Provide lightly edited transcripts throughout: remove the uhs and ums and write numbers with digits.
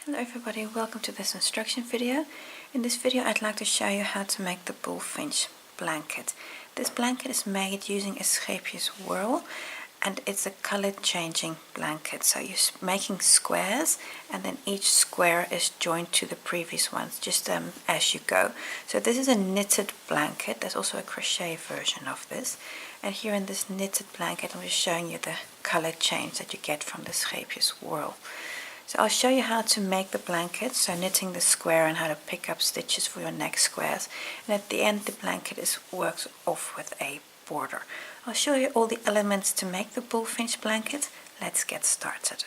Hello everybody, welcome to this instruction video. In this video I'd like to show you how to make the Bullfinch blanket. This blanket is made using a Scheepjes whirl and it's a color changing blanket. So you're making squares and then each square is joined to the previous ones just as you go. So this is a knitted blanket. There's also a crochet version of this. And here in this knitted blanket I'm just showing you the color change that you get from the Scheepjes whirl. So I'll show you how to make the blanket, so knitting the square and how to pick up stitches for your next squares. And at the end the blanket works off with a border. I'll show you all the elements to make the Bullfinch blanket. Let's get started.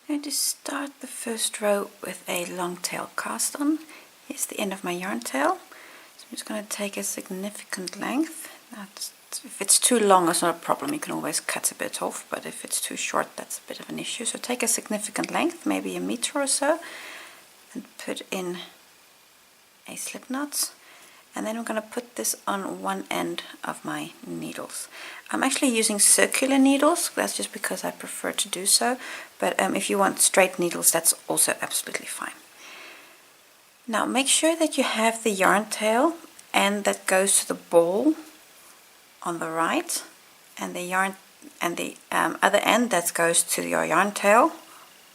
I'm going to start the first row with a long tail cast on. Here's the end of my yarn tail. So I'm just going to take a significant length. If it's too long, it's not a problem. You can always cut a bit off, but if it's too short, that's a bit of an issue. So take a significant length, maybe a meter or so, and put in a slip knot. And then I'm going to put this on one end of my needles. I'm actually using circular needles. That's just because I prefer to do so. But if you want straight needles, that's also absolutely fine. Now make sure that you have the yarn tail end that goes to the ball on the right, and the yarn and the other end that goes to your yarn tail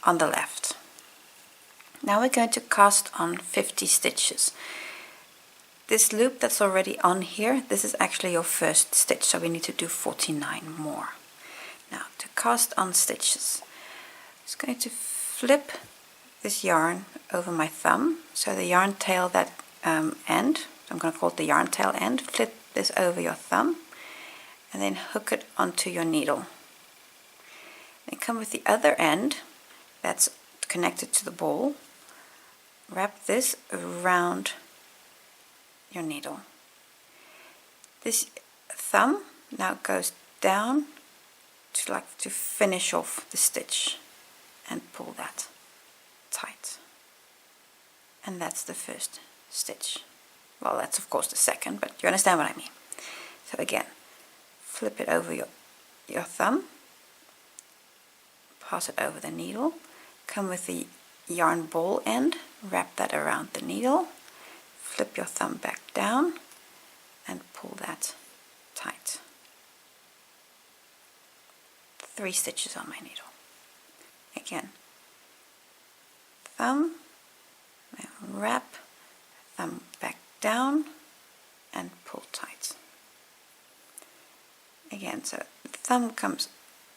on the left. Now we're going to cast on 50 stitches. This loop that's already on here, this is actually your first stitch, so we need to do 49 more. Now to cast on stitches, I'm just going to flip this yarn over my thumb, so the yarn tail that end, I'm going to call it the yarn tail end, flip this over your thumb and then hook it onto your needle. Then come with the other end that's connected to the ball, wrap this around your needle. This thumb now goes down to finish off the stitch and pull that tight. And that's the first stitch. Well, that's of course the second, but you understand what I mean. So again, flip it over your thumb, pass it over the needle, come with the yarn ball end, wrap that around the needle, flip your thumb back down and pull that tight. 3 stitches on my needle. Again, thumb, wrap, thumb back down and pull tight. Again, so the thumb comes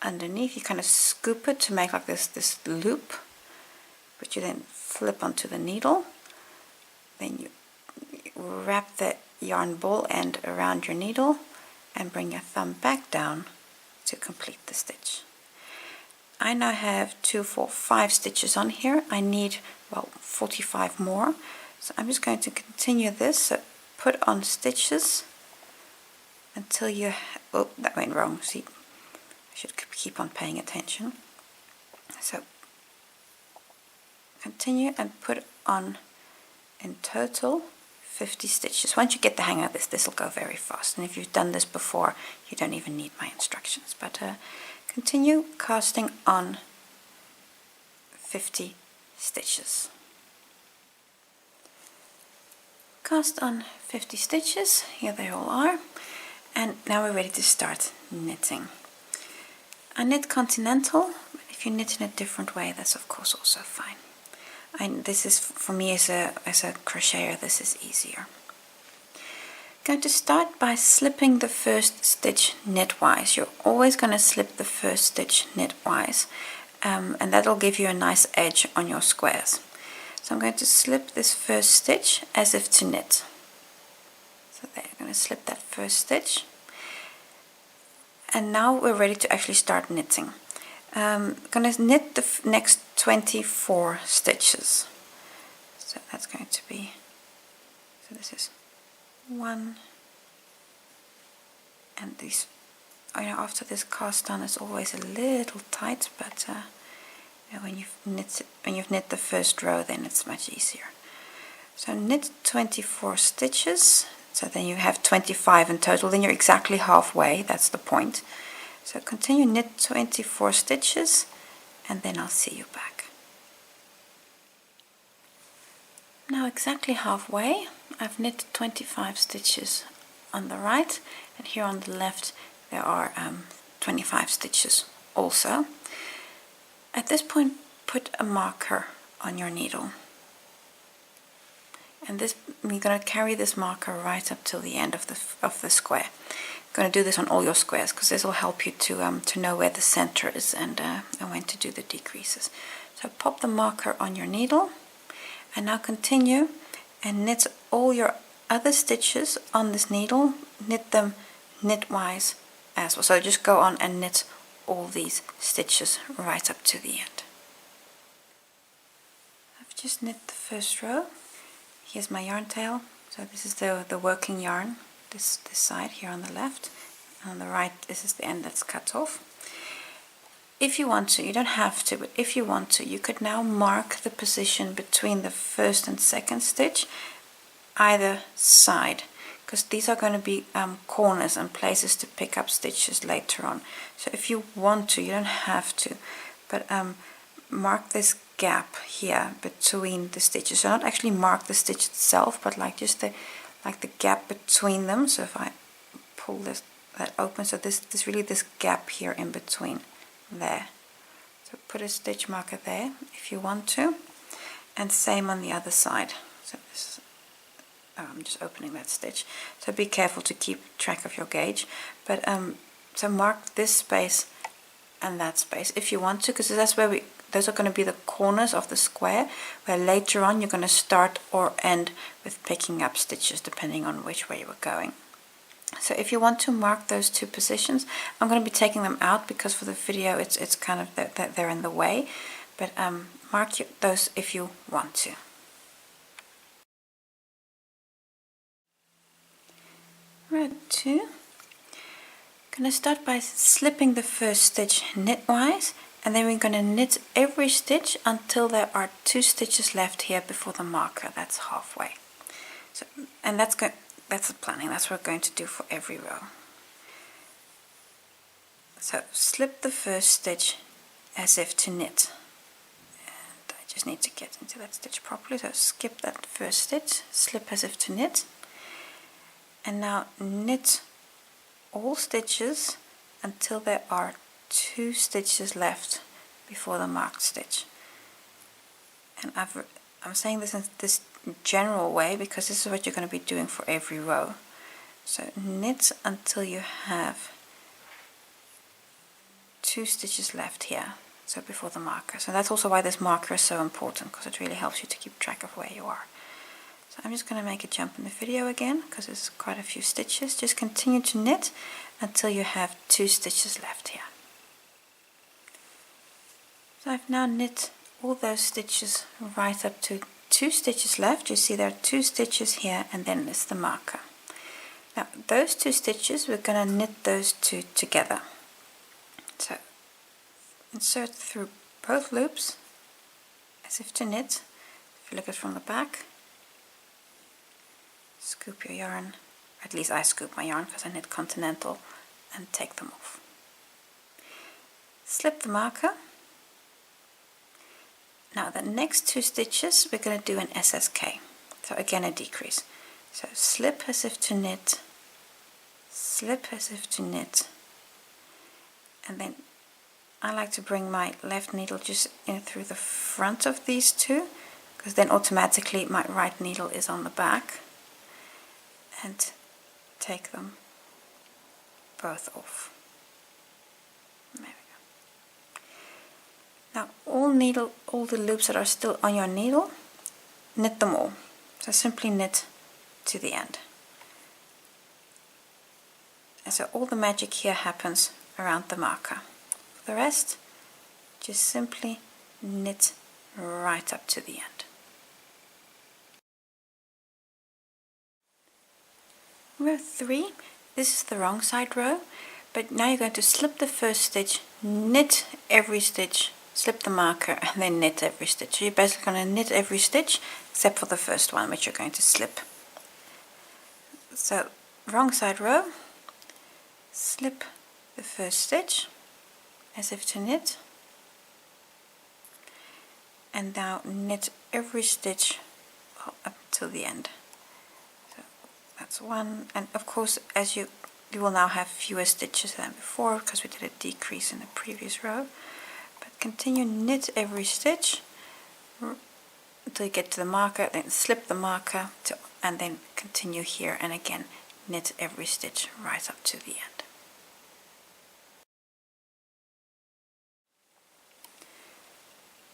underneath, you kind of scoop it to make like this loop, but you then flip onto the needle, then you wrap the yarn ball end around your needle and bring your thumb back down to complete the stitch. I now have 2, 4, 5 stitches on here. I need, well, 45 more, so I'm just going to continue this. So put on stitches until you, oh, that went wrong, see, I should keep on paying attention. So continue and put on in total 50 stitches. Once you get the hang of this will go very fast, and if you've done this before you don't even need my instructions, but continue casting on 50 stitches. Cast on 50 stitches, here they all are. And now we're ready to start knitting. I knit continental, but if you knit in a different way, that's of course also fine. This is, for me as a crocheter, this is easier. I'm going to start by slipping the first stitch knitwise. You're always going to slip the first stitch knitwise, and that'll give you a nice edge on your squares. So I'm going to slip this first stitch as if to knit. So there, I'm going to slip that first stitch. And now we're ready to actually start knitting. I'm going to knit the next 24 stitches. So that's going to be, so this is 1, and these, you know, after this cast on it's always a little tight, but you know, when you've knit the first row, then it's much easier. So knit 24 stitches. So then you have 25 in total, then you're exactly halfway, that's the point. So continue knit 24 stitches and then I'll see you back. Now exactly halfway, I've knit 25 stitches on the right, and here on the left there are 25 stitches also. At this point, put a marker on your needle, and this, you're going to carry this marker right up till the end of the square. You're going to do this on all your squares because this will help you to know where the center is and when to do the decreases. So pop the marker on your needle, and now continue and knit all your other stitches on this needle, knit them knitwise as well. So just go on and knit all these stitches right up to the end. I've just knit the first row. Here's my yarn tail. So this is the working yarn, this side here on the left. And on the right, this is the end that's cut off. If you want to, you don't have to, but if you want to, you could now mark the position between the first and second stitch either side, because these are going to be corners and places to pick up stitches later on. So if you want to, you don't have to, but mark this gap here between the stitches. So not actually mark the stitch itself, but like just the gap between them. So if I pull that open, so this really this gap here in between there. So put a stitch marker there if you want to, and same on the other side. So this, I'm just opening that stitch, so be careful to keep track of your gauge, but so mark this space and that space if you want to, because that's where those are going to be the corners of the square, where later on you're going to start or end with picking up stitches depending on which way you were going. So if you want to mark those two positions, I'm going to be taking them out because for the video it's kind of they're in the way, but mark those if you want to. Row 2. I'm going to start by slipping the first stitch knitwise, and then we're going to knit every stitch until there are 2 stitches left here before the marker. That's halfway. So, and that's the planning. That's what we're going to do for every row. So slip the first stitch as if to knit. And I just need to get into that stitch properly. So skip that first stitch, slip as if to knit. And now knit all stitches until there are 2 stitches left before the marked stitch. And I'm saying this in this general way because this is what you're going to be doing for every row. So knit until you have 2 stitches left here, so before the marker. So that's also why this marker is so important, because it really helps you to keep track of where you are. So I'm just going to make a jump in the video again because there's quite a few stitches. Just continue to knit until you have 2 stitches left here. So I've now knit all those stitches right up to 2 stitches left. You see there are 2 stitches here, and then there's the marker. Now those 2 stitches, we're going to knit those 2 together. So insert through both loops as if to knit. If you look at it from the back, scoop your yarn, at least I scoop my yarn because I knit continental, and take them off. Slip the marker. Now the next 2 stitches we're going to do an SSK, so again a decrease. So slip as if to knit, slip as if to knit, and then I like to bring my left needle just in through the front of these 2, because then automatically my right needle is on the back, and take them both off. There we go. Now all the loops that are still on your needle, knit them all. So simply knit to the end. And so all the magic here happens around the marker. For the rest, just simply knit right up to the end. Row 3, this is the wrong side row, but now you're going to slip the first stitch, knit every stitch, slip the marker, and then knit every stitch. So you're basically going to knit every stitch except for the first one, which you're going to slip. So wrong side row, slip the first stitch as if to knit, and now knit every stitch up till the end. So that's one, and of course as you will now have fewer stitches than before because we did a decrease in the previous row, but continue knit every stitch until you get to the marker, then slip the marker and then continue here, and again knit every stitch right up to the end.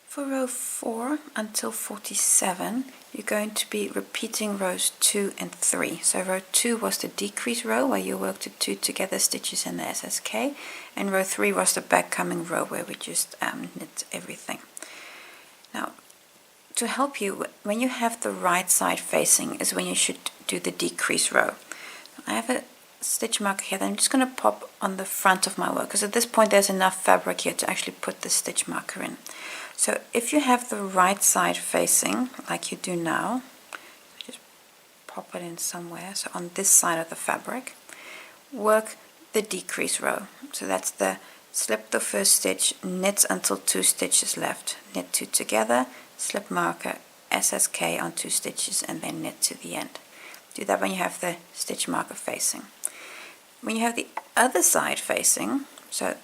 For row 4 until 47, you're going to be repeating rows 2 and 3. So row 2 was the decrease row where you worked the 2 together stitches in the SSK, and row 3 was the back coming row where we just knit everything. Now, to help you, when you have the right side facing is when you should do the decrease row. I have a stitch marker here that I'm just going to pop on the front of my work, because at this point there's enough fabric here to actually put the stitch marker in. So if you have the right side facing, like you do now, just pop it in somewhere, so on this side of the fabric, work the decrease row. So that's the slip the first stitch, knit until 2 stitches left, knit 2 together, slip marker, SSK on 2 stitches, and then knit to the end. Do that when you have the stitch marker facing. When you have the other side facing, so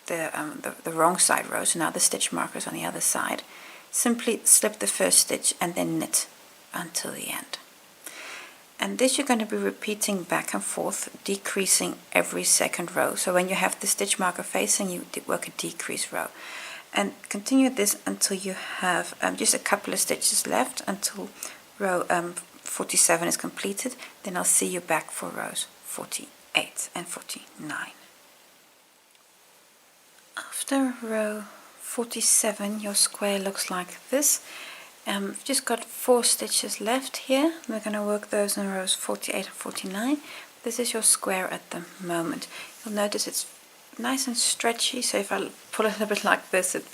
the wrong side row, so now the stitch marker is on the other side, simply slip the first stitch and then knit until the end. And this you're going to be repeating back and forth, decreasing every second row. So when you have the stitch marker facing, you work a decrease row. And continue this until you have just a couple of stitches left, until row 47 is completed. Then I'll see you back for rows 48 and 49. After row 47, your square looks like this. We've just got 4 stitches left here. We're going to work those in rows 48 and 49. This is your square at the moment. You'll notice it's nice and stretchy, so if I pull it a little bit like this, it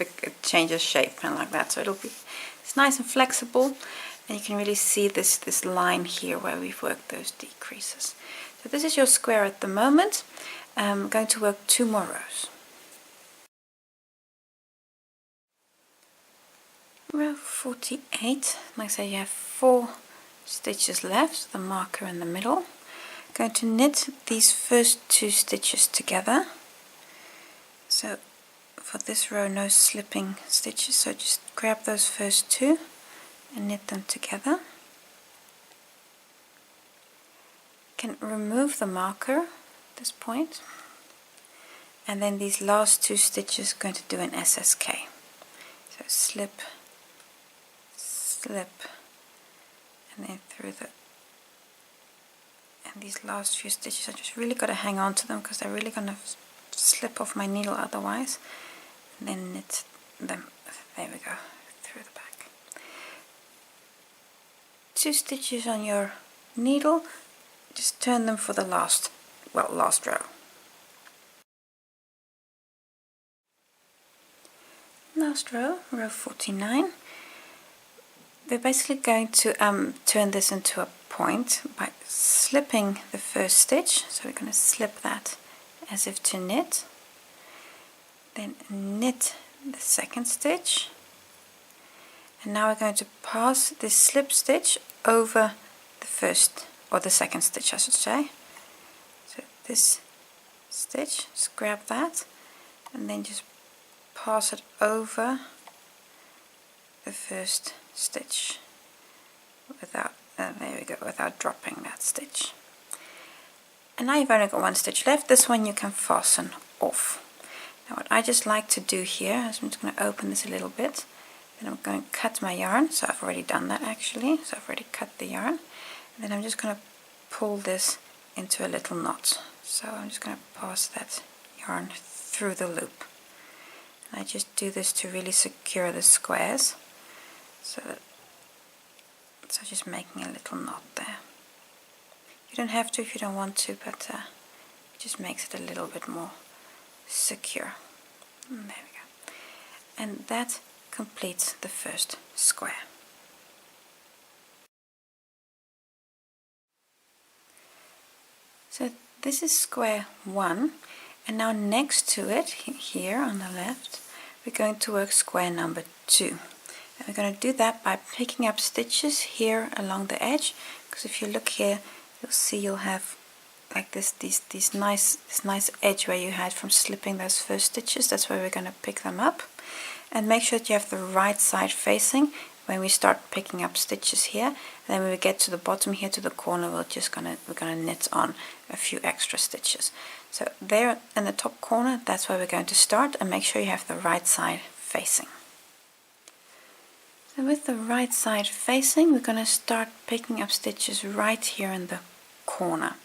changes shape and like that. So it's nice and flexible, and you can really see this line here where we've worked those decreases. So this is your square at the moment. I'm going to work 2 more rows. Row 48, like I say, you have 4 stitches left, the marker in the middle. I'm going to knit these first 2 stitches together. So for this row, no slipping stitches, so just grab those first 2 and knit them together. You can remove the marker at this point, and then these last 2 stitches are going to do an SSK. So slip, slip, and then through and these last few stitches I just really got to hang on to them because they're really going to slip off my needle otherwise, and then knit them, there we go, through the back. 2 stitches on your needle, just turn them for the last row. Last row, row 49. We're basically going to turn this into a point by slipping the first stitch. So we're going to slip that as if to knit, then knit the second stitch, and now we're going to pass this slip stitch over the first, or the second stitch I should say. So this stitch, just grab that and then just pass it over the first stitch without, there we go, without dropping that stitch. And now you've only got 1 stitch left. This one you can fasten off. Now what I just like to do here is I'm just going to open this a little bit, then I'm going to cut my yarn. So I've already done that actually, so I've already cut the yarn, and then I'm just going to pull this into a little knot. So I'm just going to pass that yarn through the loop. And I just do this to really secure the squares, so just making a little knot there. You don't have to if you don't want to, but it just makes it a little bit more secure. And there we go. And that completes the first square. So this is square 1, And now next to it, here on the left, we're going to work square number 2. And we're going to do that by picking up stitches here along the edge, because if you look here, you'll see you'll have like this nice edge where you had from slipping those first stitches. That's where we're going to pick them up. And make sure that you have the right side facing when we start picking up stitches here. And then when we get to the bottom here to the corner, we're gonna knit on a few extra stitches. So there in the top corner, that's where we're going to start, and make sure you have the right side facing. So with the right side facing, we're going to start picking up stitches right here in the corner.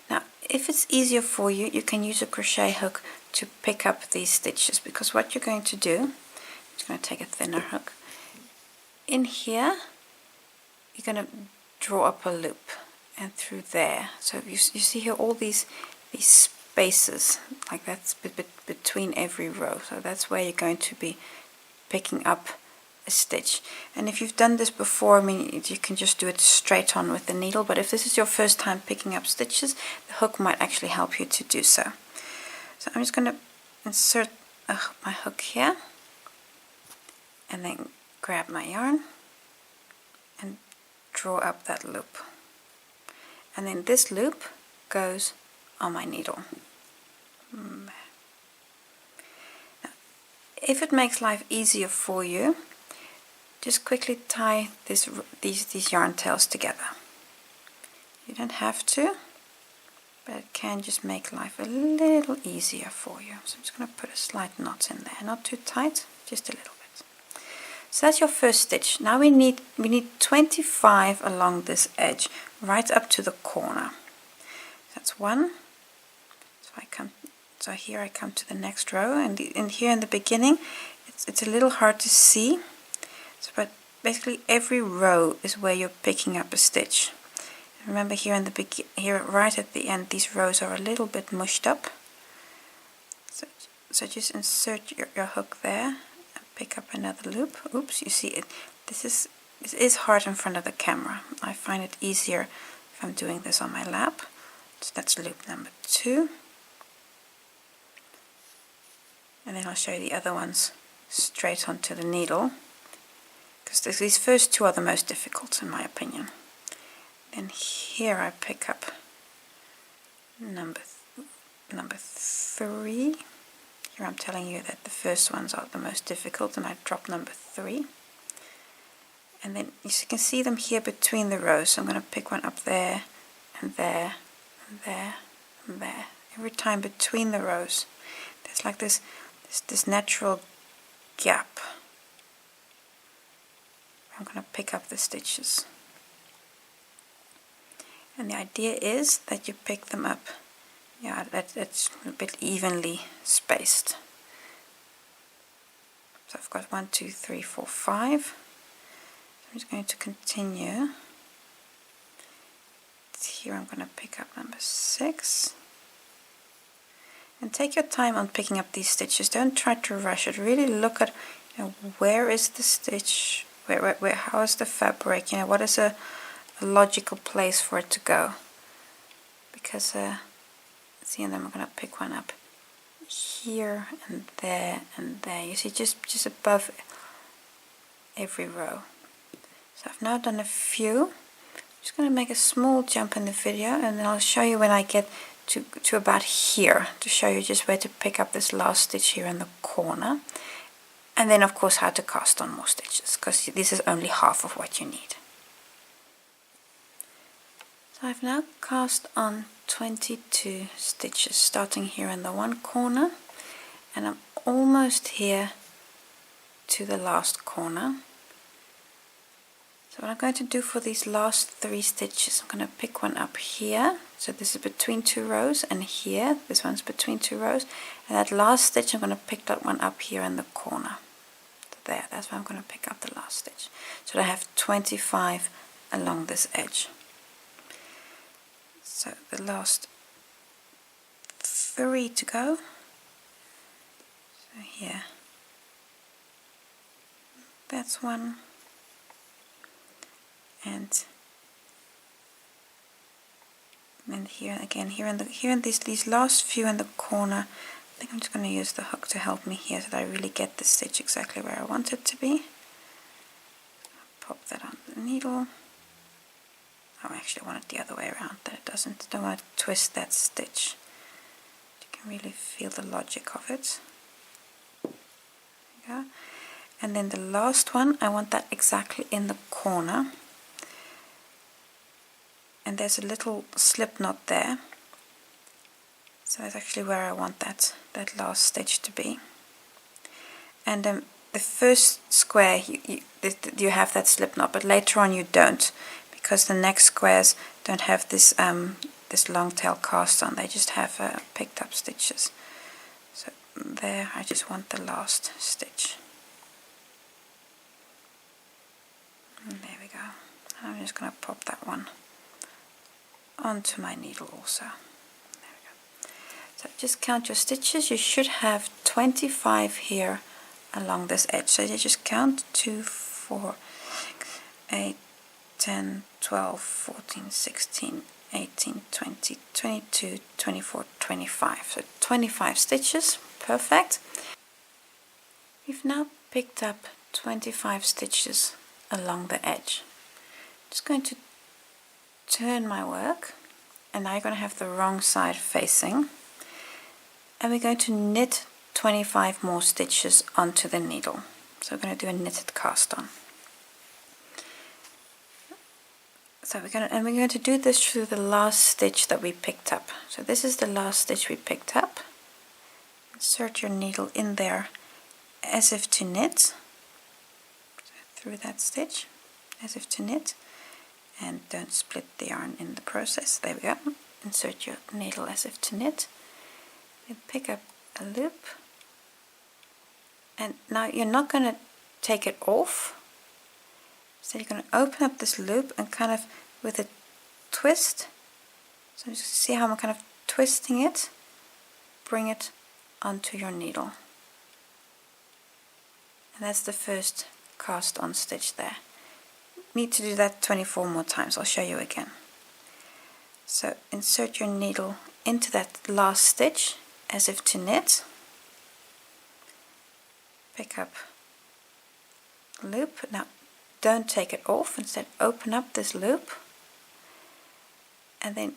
Now, if it's easier for you, you can use a crochet hook to pick up these stitches, because what you're going to do, I'm just going to take a thinner hook. In here, you're going to draw up a loop, and through there. So you see here all these spaces, like that's between every row. So that's where you're going to be picking up a stitch. And if you've done this before, I mean, you can just do it straight on with the needle, but if this is your first time picking up stitches, the hook might actually help you to do so. So I'm just going to insert my hook here, and then grab my yarn and draw up that loop. And then this loop goes on my needle. Now, if it makes life easier for you, just quickly tie these yarn tails together. You don't have to, but it can just make life a little easier for you. So I'm just going to put a slight knot in there, not too tight, just a little bit. So that's your first stitch. Now we need 25 along this edge, right up to the corner. That's one. So here I come to the next row, and here in the beginning, it's a little hard to see. So, but basically every row is where you're picking up a stitch. Remember here in the here right at the end, these rows are a little bit mushed up. So just insert your hook there and pick up another loop. Oops, you see it. This is hard in front of the camera. I find it easier if I'm doing this on my lap. So that's loop number 2. And then I'll show you the other ones straight onto the needle, because these first 2 are the most difficult in my opinion. Then here I pick up number 3. Here I'm telling you that the first ones are the most difficult, and I drop number 3. And then you can see them here between the rows. So I'm going to pick one up there, and there, and there, and there. Every time between the rows, there's like this natural gap. I'm going to pick up the stitches. And the idea is that you pick them up, that's a bit evenly spaced. So I've got 1, 2, 3, 4, 5. I'm just going to continue. Here I'm going to pick up number 6. And take your time on picking up these stitches. Don't try to rush it. Really look at, where is the stitch? How is the fabric? What is a logical place for it to go? Because see, and then I'm going to pick one up here and there and there. You see, just above every row. So I've now done a few. I'm just going to make a small jump in the video, and then I'll show you when I get to about here, to show you just where to pick up this last stitch here in the corner, and then of course how to cast on more stitches, because this is only half of what you need. So I've now cast on 22 stitches, starting here in the one corner, and I'm almost here to the last corner. So what I'm going to do for these last 3 stitches, I'm going to pick one up here. So this is between 2 rows, and here, this one's between 2 rows. And that last stitch, I'm going to pick that one up here in the corner. So there, that's where I'm going to pick up the last stitch. So I have 25 along this edge. So the last 3 to go. So here, that's one. And And here again, here in these last few in the corner, I think I'm just going to use the hook to help me here so that I really get the stitch exactly where I want it to be. Pop that on the needle. Oh, I actually want it the other way around, that it doesn't. Don't want to twist that stitch. You can really feel the logic of it. There you go. And then the last one, I want that exactly in the corner. And there's a little slip knot there. So that's actually where I want that last stitch to be. And the first square you have that slip knot, but later on you don't, because the next squares don't have this this long tail cast on. They just have picked up stitches. So there, I just want the last stitch. And there we go. And I'm just going to pop that one onto my needle also. There we go. So just count your stitches. You should have 25 here along this edge. So you just count 2, 4, 6, 8, 10, 12, 14, 16, 18, 20, 22, 24, 25. So 25 stitches. Perfect. We've now picked up 25 stitches along the edge. I'm just going to turn my work, and now you're going to have the wrong side facing, and we're going to knit 25 more stitches onto the needle. So we're going to do a knitted cast on. So we're going to do this through the last stitch that we picked up. So this is the last stitch we picked up. Insert your needle in there as if to knit. So through that stitch as if to knit, and don't split the yarn in the process. There we go. Insert your needle as if to knit. Then pick up a loop, and now you're not going to take it off. So you're going to open up this loop and kind of with a twist. So just see how I'm kind of twisting it. Bring it onto your needle, and that's the first cast on stitch there. Need to do that 24 more times. I'll show you again. So insert your needle into that last stitch as if to knit. Pick up loop. Now don't take it off, instead open up this loop, and then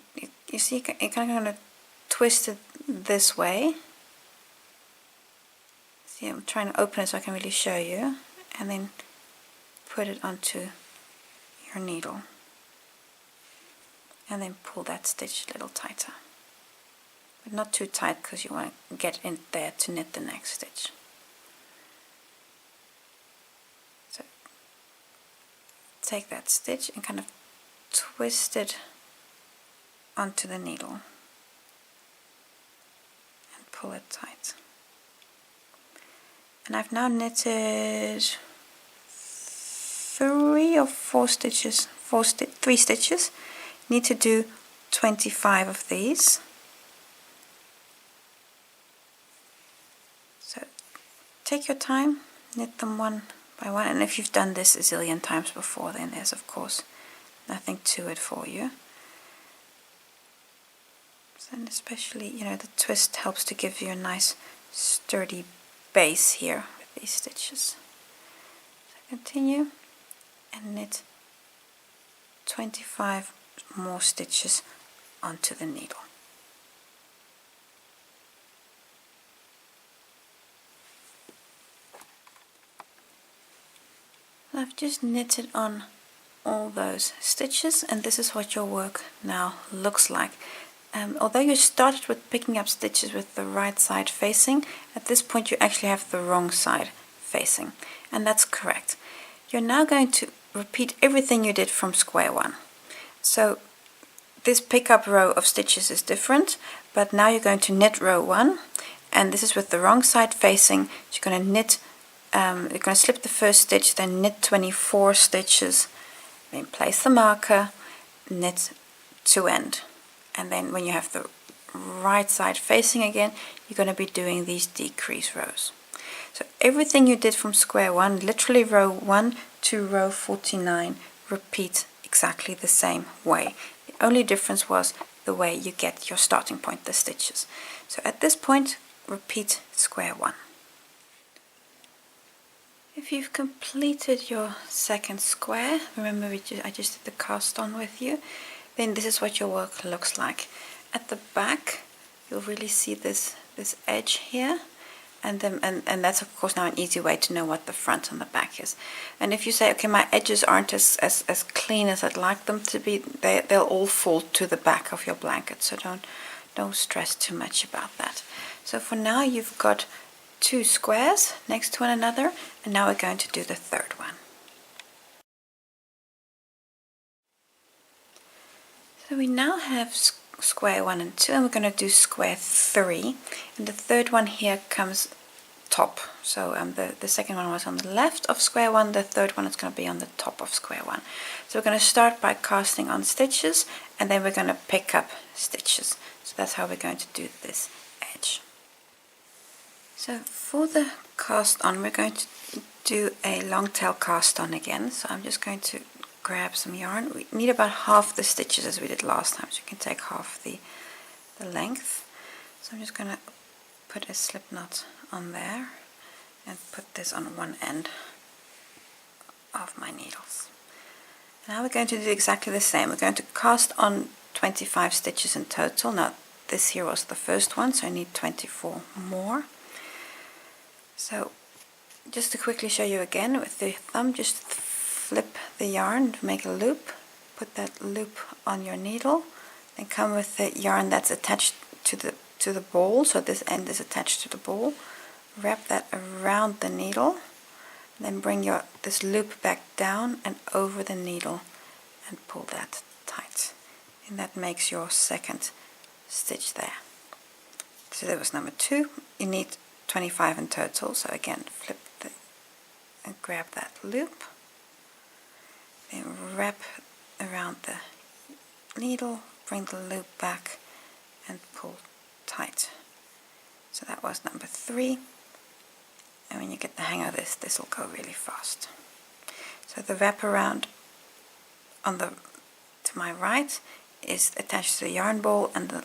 you see you're kind of going to twist it this way. See, I'm trying to open it so I can really show you, and then put it onto your needle, and then pull that stitch a little tighter, but not too tight because you want to get in there to knit the next stitch. So take that stitch and kind of twist it onto the needle and pull it tight. And I've now knitted 3 or 4 stitches, 3 stitches. Need to do 25 of these. So take your time, knit them one by one, and if you've done this a zillion times before, then there's of course nothing to it for you. And especially, you know, the twist helps to give you a nice sturdy base here with these stitches. So continue and knit 25 more stitches onto the needle. I've just knitted on all those stitches, and this is what your work now looks like. Although you started with picking up stitches with the right side facing, at this point you actually have the wrong side facing, and that's correct. You're now going to repeat everything you did from square one. So this pickup row of stitches is different, but now you're going to knit row 1, and this is with the wrong side facing. So you're going to knit, you're going to slip the first stitch, then knit 24 stitches, then place the marker, knit to end. And then when you have the right side facing again, you're going to be doing these decrease rows. So everything you did from square one, literally row 1 to row 49, repeat exactly the same way. The only difference was the way you get your starting point, the stitches. So at this point, repeat square 1. If you've completed your second square, remember I just did the cast on with you, then this is what your work looks like. At the back, you'll really see this edge here, and that's of course now an easy way to know what the front and the back is. And if you say, okay, my edges aren't as clean as I'd like them to be, they'll all fall to the back of your blanket, so don't stress too much about that. So for now you've got 2 squares next to one another, and now we're going to do the third one. So we now have square 1 and 2, and we're going to do square 3, and the third one here comes top. So the second one was on the left of square 1, the third one is going to be on the top of square 1. So we're going to start by casting on stitches, and then we're going to pick up stitches. So that's how we're going to do this edge. So for the cast on, we're going to do a long tail cast on again. So I'm just going to grab some yarn. We need about half the stitches as we did last time, so you can take half the length. So I'm just going to put a slip knot on there and put this on one end of my needles. Now we're going to do exactly the same. We're going to cast on 25 stitches in total. Now this here was the first one, so I need 24 more. So just to quickly show you again with the thumb, just flip the yarn to make a loop, put that loop on your needle, then come with the yarn that's attached to the ball, so this end is attached to the ball, wrap that around the needle, then bring this loop back down and over the needle and pull that tight, and that makes your second stitch there. So that was number 2. You need 25 in total, so again flip and grab that loop, then wrap around the needle, bring the loop back and pull tight. So that was number 3, and when you get the hang of this will go really fast. So the wrap around to my right is attached to the yarn ball, and the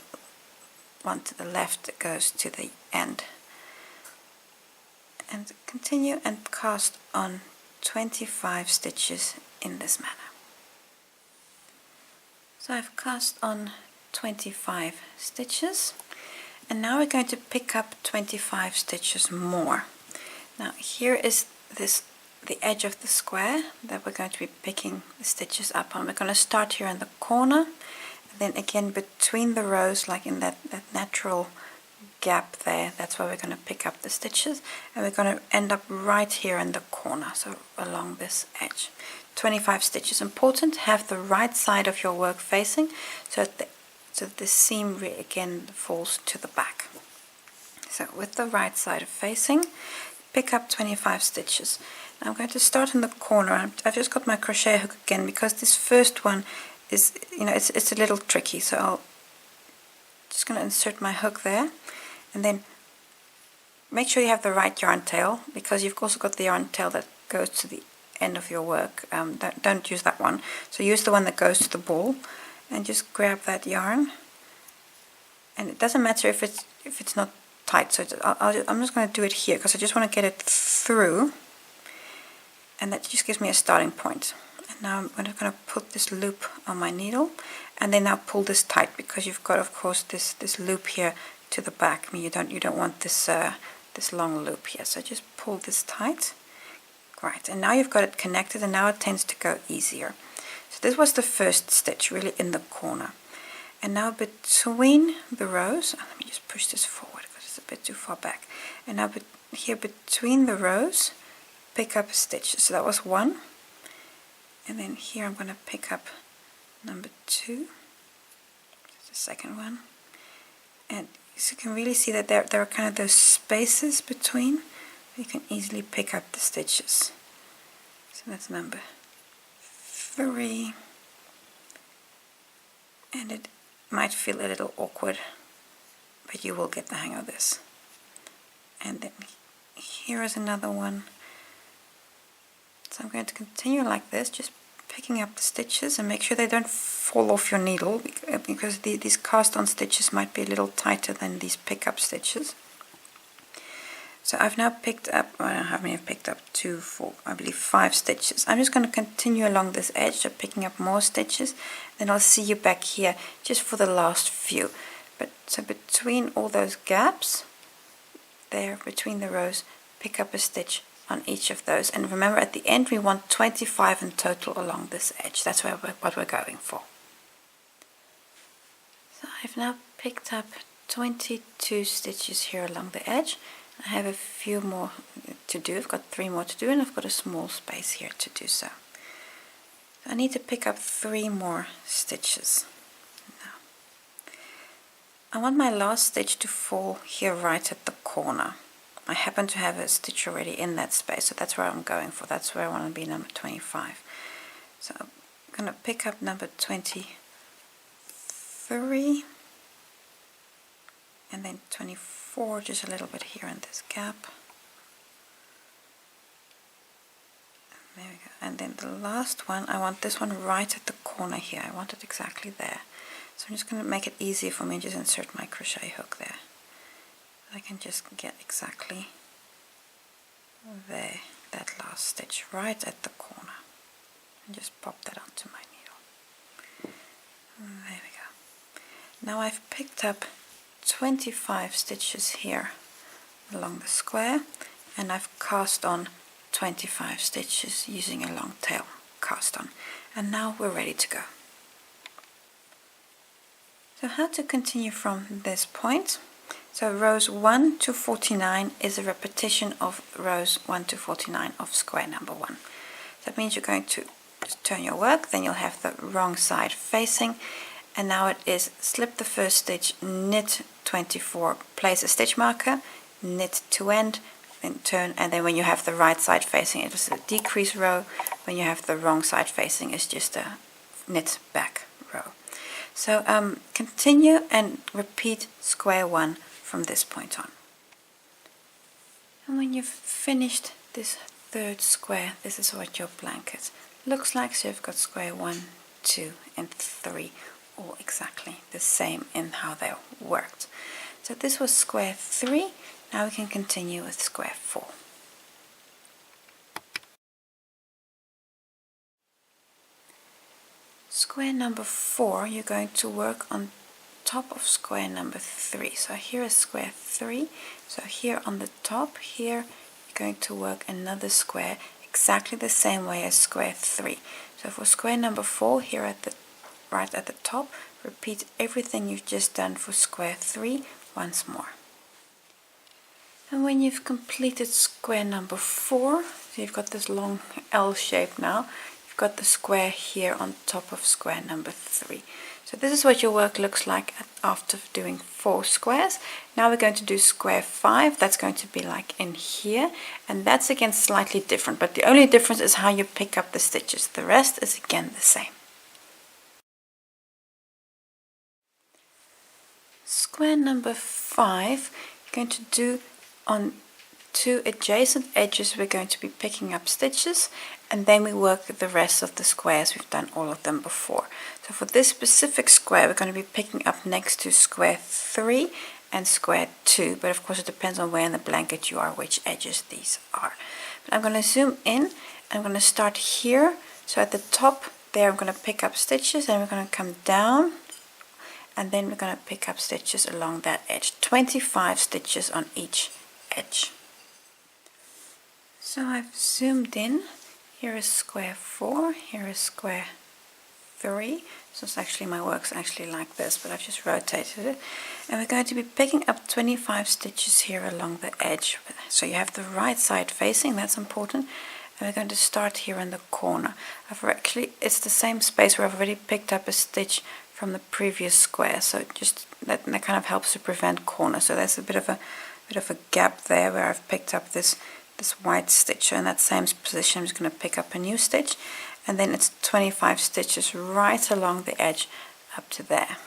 one to the left goes to the end. And continue and cast on 25 stitches in this manner. So I've cast on 25 stitches, and now we're going to pick up 25 stitches more. Now here is the edge of the square that we're going to be picking the stitches up on. We're going to start here in the corner, and then again between the rows, like in that natural gap there, that's where we're going to pick up the stitches, and we're going to end up right here in the corner, so along this edge. 25 stitches. Important, have the right side of your work facing, so that the seam again falls to the back. So with the right side facing, pick up 25 stitches. Now I'm going to start in the corner. I've just got my crochet hook again, because this first one is, it's a little tricky, so I'll just going to insert my hook there. And then make sure you have the right yarn tail, because you've also got the yarn tail that goes to the end of your work. Don't use that one. So use the one that goes to the ball, and just grab that yarn. And it doesn't matter if it's not tight. So I'm just going to do it here, because I just want to get it through, and that just gives me a starting point. And now I'm going to put this loop on my needle, and then now pull this tight, because you've got, of course, this loop here to the back. I mean, you don't want this long loop here, so just pull this tight. Right, and now you've got it connected, and now it tends to go easier. So this was the first stitch, really in the corner. And now between the rows, let me just push this forward because it's a bit too far back. And now here between the rows, pick up a stitch. So that was 1, and then here I'm going to pick up number 2, the second one, and so you can really see that there are kind of those spaces between. You can easily pick up the stitches. So that's number 3, and it might feel a little awkward, but you will get the hang of this. And then here is another one. So I'm going to continue like this, just picking up the stitches, and make sure they don't fall off your needle, because these cast on stitches might be a little tighter than these pickup stitches. So I've now picked up, I don't know how many I've picked up, 2, 4, I believe 5 stitches. I'm just going to continue along this edge, so picking up more stitches, then I'll see you back here just for the last few. But so between all those gaps, there between the rows, pick up a stitch on each of those. And remember, at the end we want 25 in total along this edge. That's what we're going for. So I've now picked up 22 stitches here along the edge. I have a few more to do. I've got 3 more to do, and I've got a small space here to do so. I need to pick up 3 more stitches. Now, I want my last stitch to fall here right at the corner. I happen to have a stitch already in that space, so that's where I'm going for. That's where I want to be, number 25. So I'm going to pick up number 23, and then 24, just a little bit here in this gap. There we go. And then the last one, I want this one right at the corner here. I want it exactly there. So I'm just going to make it easier for me and just insert my crochet hook there. I can just get exactly there, that last stitch right at the corner, and just pop that onto my needle. There we go. Now I've picked up 25 stitches here along the square, and I've cast on 25 stitches using a long tail cast on, and now we're ready to go. So how to continue from this point? So rows 1 to 49 is a repetition of rows 1 to 49 of square number 1. That means you're going to just turn your work, then you'll have the wrong side facing, and now it is slip the first stitch, knit 24, place a stitch marker, knit to end, then turn, and then when you have the right side facing, it is a decrease row. When you have the wrong side facing, it's just a knit back row. So continue and repeat square 1 from this point on. And when you've finished this third square, this is what your blanket looks like. So you've got square 1, 2 and 3 all exactly the same in how they worked. So this was square 3. Now we can continue with square 4. Square number 4, you're going to work on top of square number 3. So here is square 3. So here on the top, here you're going to work another square exactly the same way as square 3. So for square number 4, here at the right at the top, repeat everything you've just done for square 3 once more. And when you've completed square number 4, so you've got this long L shape now, you've got the square here on top of square number 3. So this is what your work looks like after doing 4 squares. Now we're going to do square 5. That's going to be like in here, and that's again slightly different, but the only difference is how you pick up the stitches. The rest is again the same. Square number 5, you're going to do on 2 adjacent edges. We're going to be picking up stitches, and then we work the rest of the squares. We've done all of them before. So for this specific square, we're going to be picking up next to square 3 and square 2, but of course it depends on where in the blanket you are, which edges these are. But I'm going to zoom in. I'm going to start here. So at the top there, I'm going to pick up stitches, and we're going to come down, and then we're going to pick up stitches along that edge. 25 stitches on each edge. So I've zoomed in. Here is square 4, here is square 3. So it's actually, my work's actually like this, but I've just rotated it. And we're going to be picking up 25 stitches here along the edge. So you have the right side facing, that's important. And we're going to start here in the corner. It's the same space where I've already picked up a stitch from the previous square. So just that kind of helps to prevent corners. So there's a bit of a gap there where I've picked up this white stitch. So in that same position, I'm just going to pick up a new stitch, and then it's 25 stitches right along the edge up to there.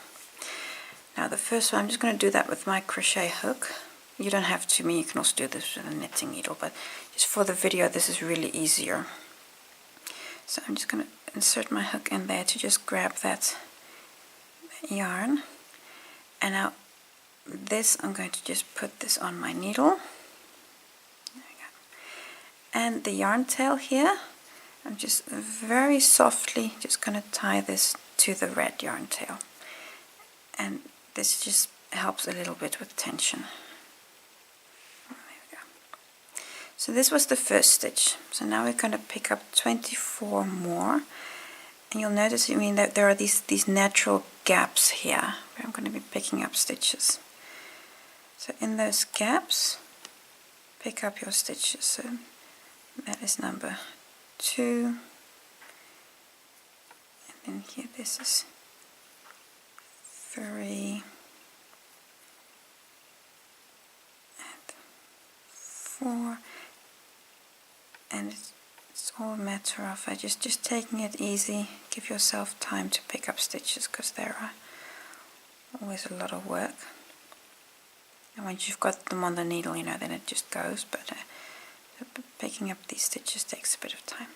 Now the first one, I'm just going to do that with my crochet hook. You don't have to. You can also do this with a knitting needle, but just for the video, this is really easier. So I'm just going to insert my hook in there to just grab that yarn. And now this, I'm going to just put this on my needle. There we go. And the yarn tail here, I'm just very softly just going to tie this to the red yarn tail. And this just helps a little bit with tension. There we go. So this was the first stitch. So now we're going to pick up 24 more. And you'll notice, that there are these natural gaps here where I'm going to be picking up stitches. So in those gaps, pick up your stitches. So that is number 2. And then here this is 3 and 4. And it's all a matter of just taking it easy. Give yourself time to pick up stitches, because there are always a lot of work. And once you've got them on the needle, then it just goes. But picking up these stitches takes a bit of time.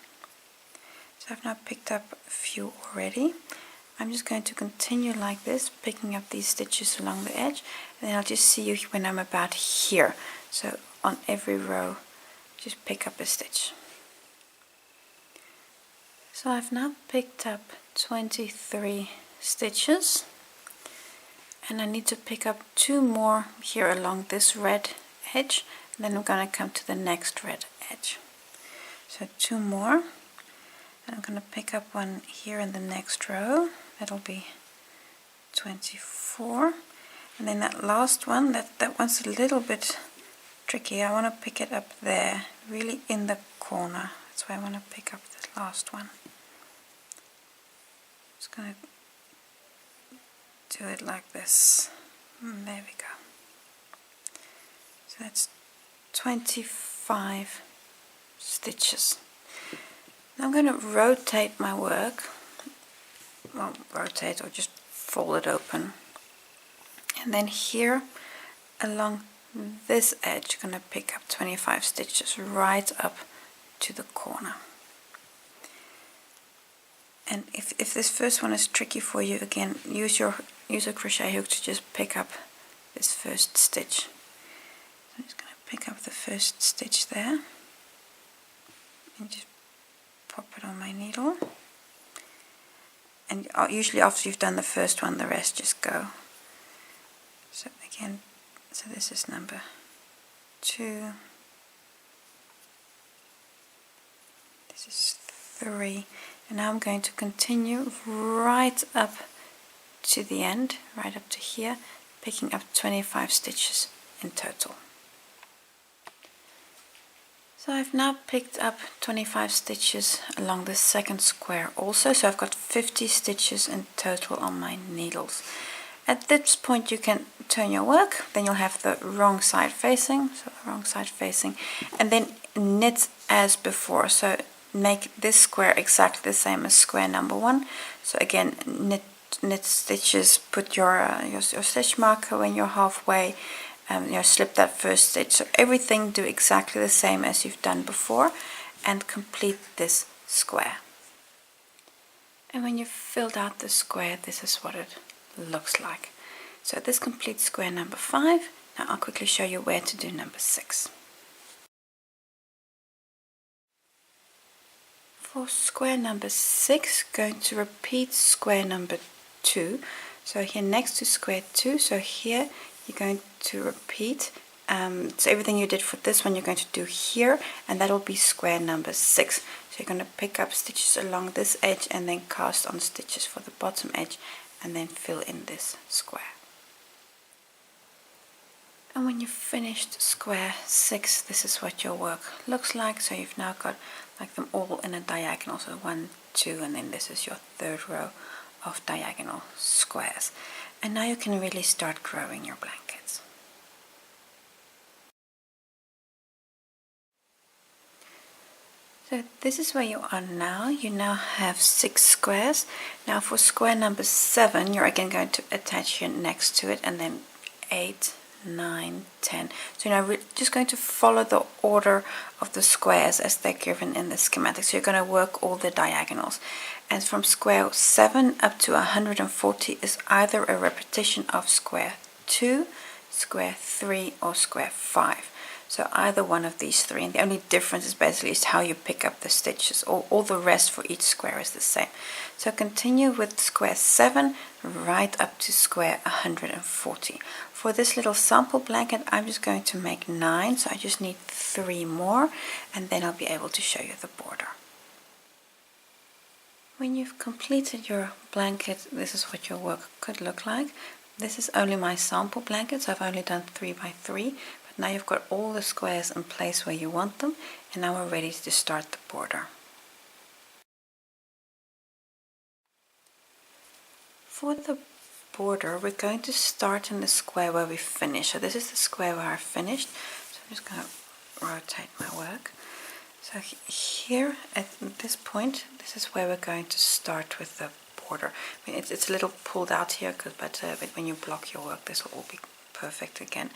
So I've now picked up a few already. I'm just going to continue like this, picking up these stitches along the edge, and then I'll just see you when I'm about here. So on every row, just pick up a stitch. So I've now picked up 23 stitches, and I need to pick up 2 more here along this red edge, and then I'm going to come to the next red edge. So 2 more, and I'm going to pick up one here in the next row. That'll be 24, and then that last one, that one's a little bit tricky. I want to pick it up there, really in the corner. That's why I want to pick up this last one. Just going to do it like this. There we go. So that's 25 stitches. Now I'm going to rotate my work. Well, rotate or just fold it open. And then here along this edge, I'm going to pick up 25 stitches right up to the corner. And if this first one is tricky for you, again, use a crochet hook to just pick up this first stitch. So I'm just going to pick up the first stitch there and just pop it on my needle. And usually after you've done the first one, the rest just go. So again, so this is number 2. This is 3. And now I'm going to continue right up to the end, right up to here, picking up 25 stitches in total. So I've now picked up 25 stitches along the second square also, so I've got 50 stitches in total on my needles. At this point you can turn your work, then you'll have the wrong side facing, and then knit as before. So make this square exactly the same as square number 1. So again, knit stitches, put your stitch marker when you're halfway, slip that first stitch. So everything do exactly the same as you've done before, and complete this square. And when you've filled out the square, this is what it looks like. So this completes square number 5. Now I'll quickly show you where to do number 6. For square number 6, going to repeat square number 2. So here next to square 2, so here you're going to repeat. So everything you did for this one, you're going to do here, and that will be square number 6. So you're going to pick up stitches along this edge and then cast on stitches for the bottom edge, and then fill in this square. And when you've finished square 6, this is what your work looks like. So you've now got like them all in a diagonal, so 1, 2, and then this is your third row of diagonal squares. And now you can really start growing your blankets. So this is where you are now. You now have 6 squares. Now for square number 7, you're again going to attach here next to it, and then 8, 9, 10. So now we're just going to follow the order of the squares as they're given in the schematic. So you're going to work all the diagonals. And from square 7 up to 140 is either a repetition of square 2, square 3, or square 5. So either one of these three, and the only difference is basically is how you pick up the stitches. All the rest for each square is the same. So continue with square 7 right up to square 140. For this little sample blanket, I'm just going to make 9, so I just need 3 more, and then I'll be able to show you the border. When you've completed your blanket, this is what your work could look like. This is only my sample blanket, so I've only done 3 by 3. Now you've got all the squares in place where you want them, and now we're ready to start the border. For the border, we're going to start in the square where we finish. So this is the square where I finished. So I'm just going to rotate my work. So here at this point, this is where we're going to start with the border. I mean, it's a little pulled out here, but when you block your work, this will all be perfect again.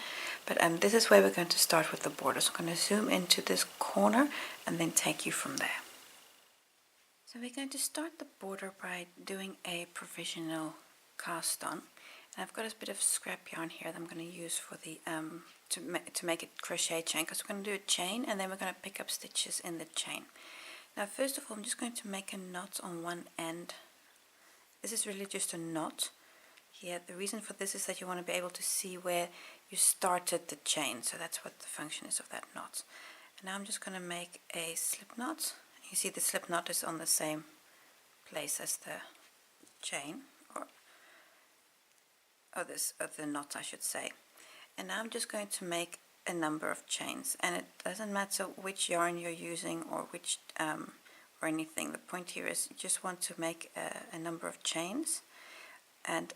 But this is where we're going to start with the border. So I'm going to zoom into this corner and then take you from there. So we're going to start the border by doing a provisional cast on. And I've got a bit of scrap yarn here that I'm going to use for the to make a crochet chain, because we're going to do a chain and then we're going to pick up stitches in the chain. Now first of all, I'm just going to make a knot on one end. This is really just a knot. Here, the reason for this is that you want to be able to see where you started the chain, so that's what the function is of that knot. And now I'm just going to make a slip knot. You see the slip knot is on the same place as the chain, or the knot I should say. And now I'm just going to make a number of chains, and it doesn't matter which yarn you're using or which or anything. The point here is you just want to make a number of chains, and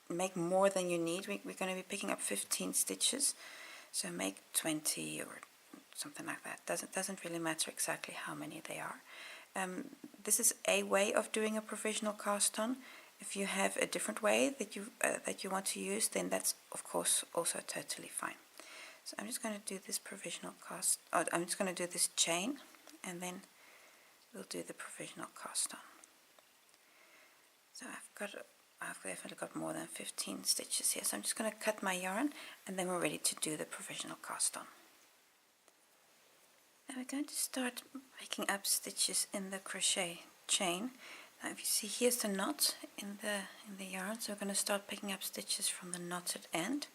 make more than you need. We're going to be picking up 15 stitches, so make 20 or something like that. Doesn't really matter exactly how many they are. This is a way of doing a provisional cast on. If you have a different way that you want to use, then that's of course also totally fine. So I'm just going to do this provisional cast. I'm just going to do this chain, and then we'll do the provisional cast on. So I've definitely got more than 15 stitches here, so I'm just going to cut my yarn, and then we're ready to do the provisional cast on. Now we're going to start picking up stitches in the crochet chain. Now if you see, here's the knot in the yarn, so we're going to start picking up stitches from the knotted end.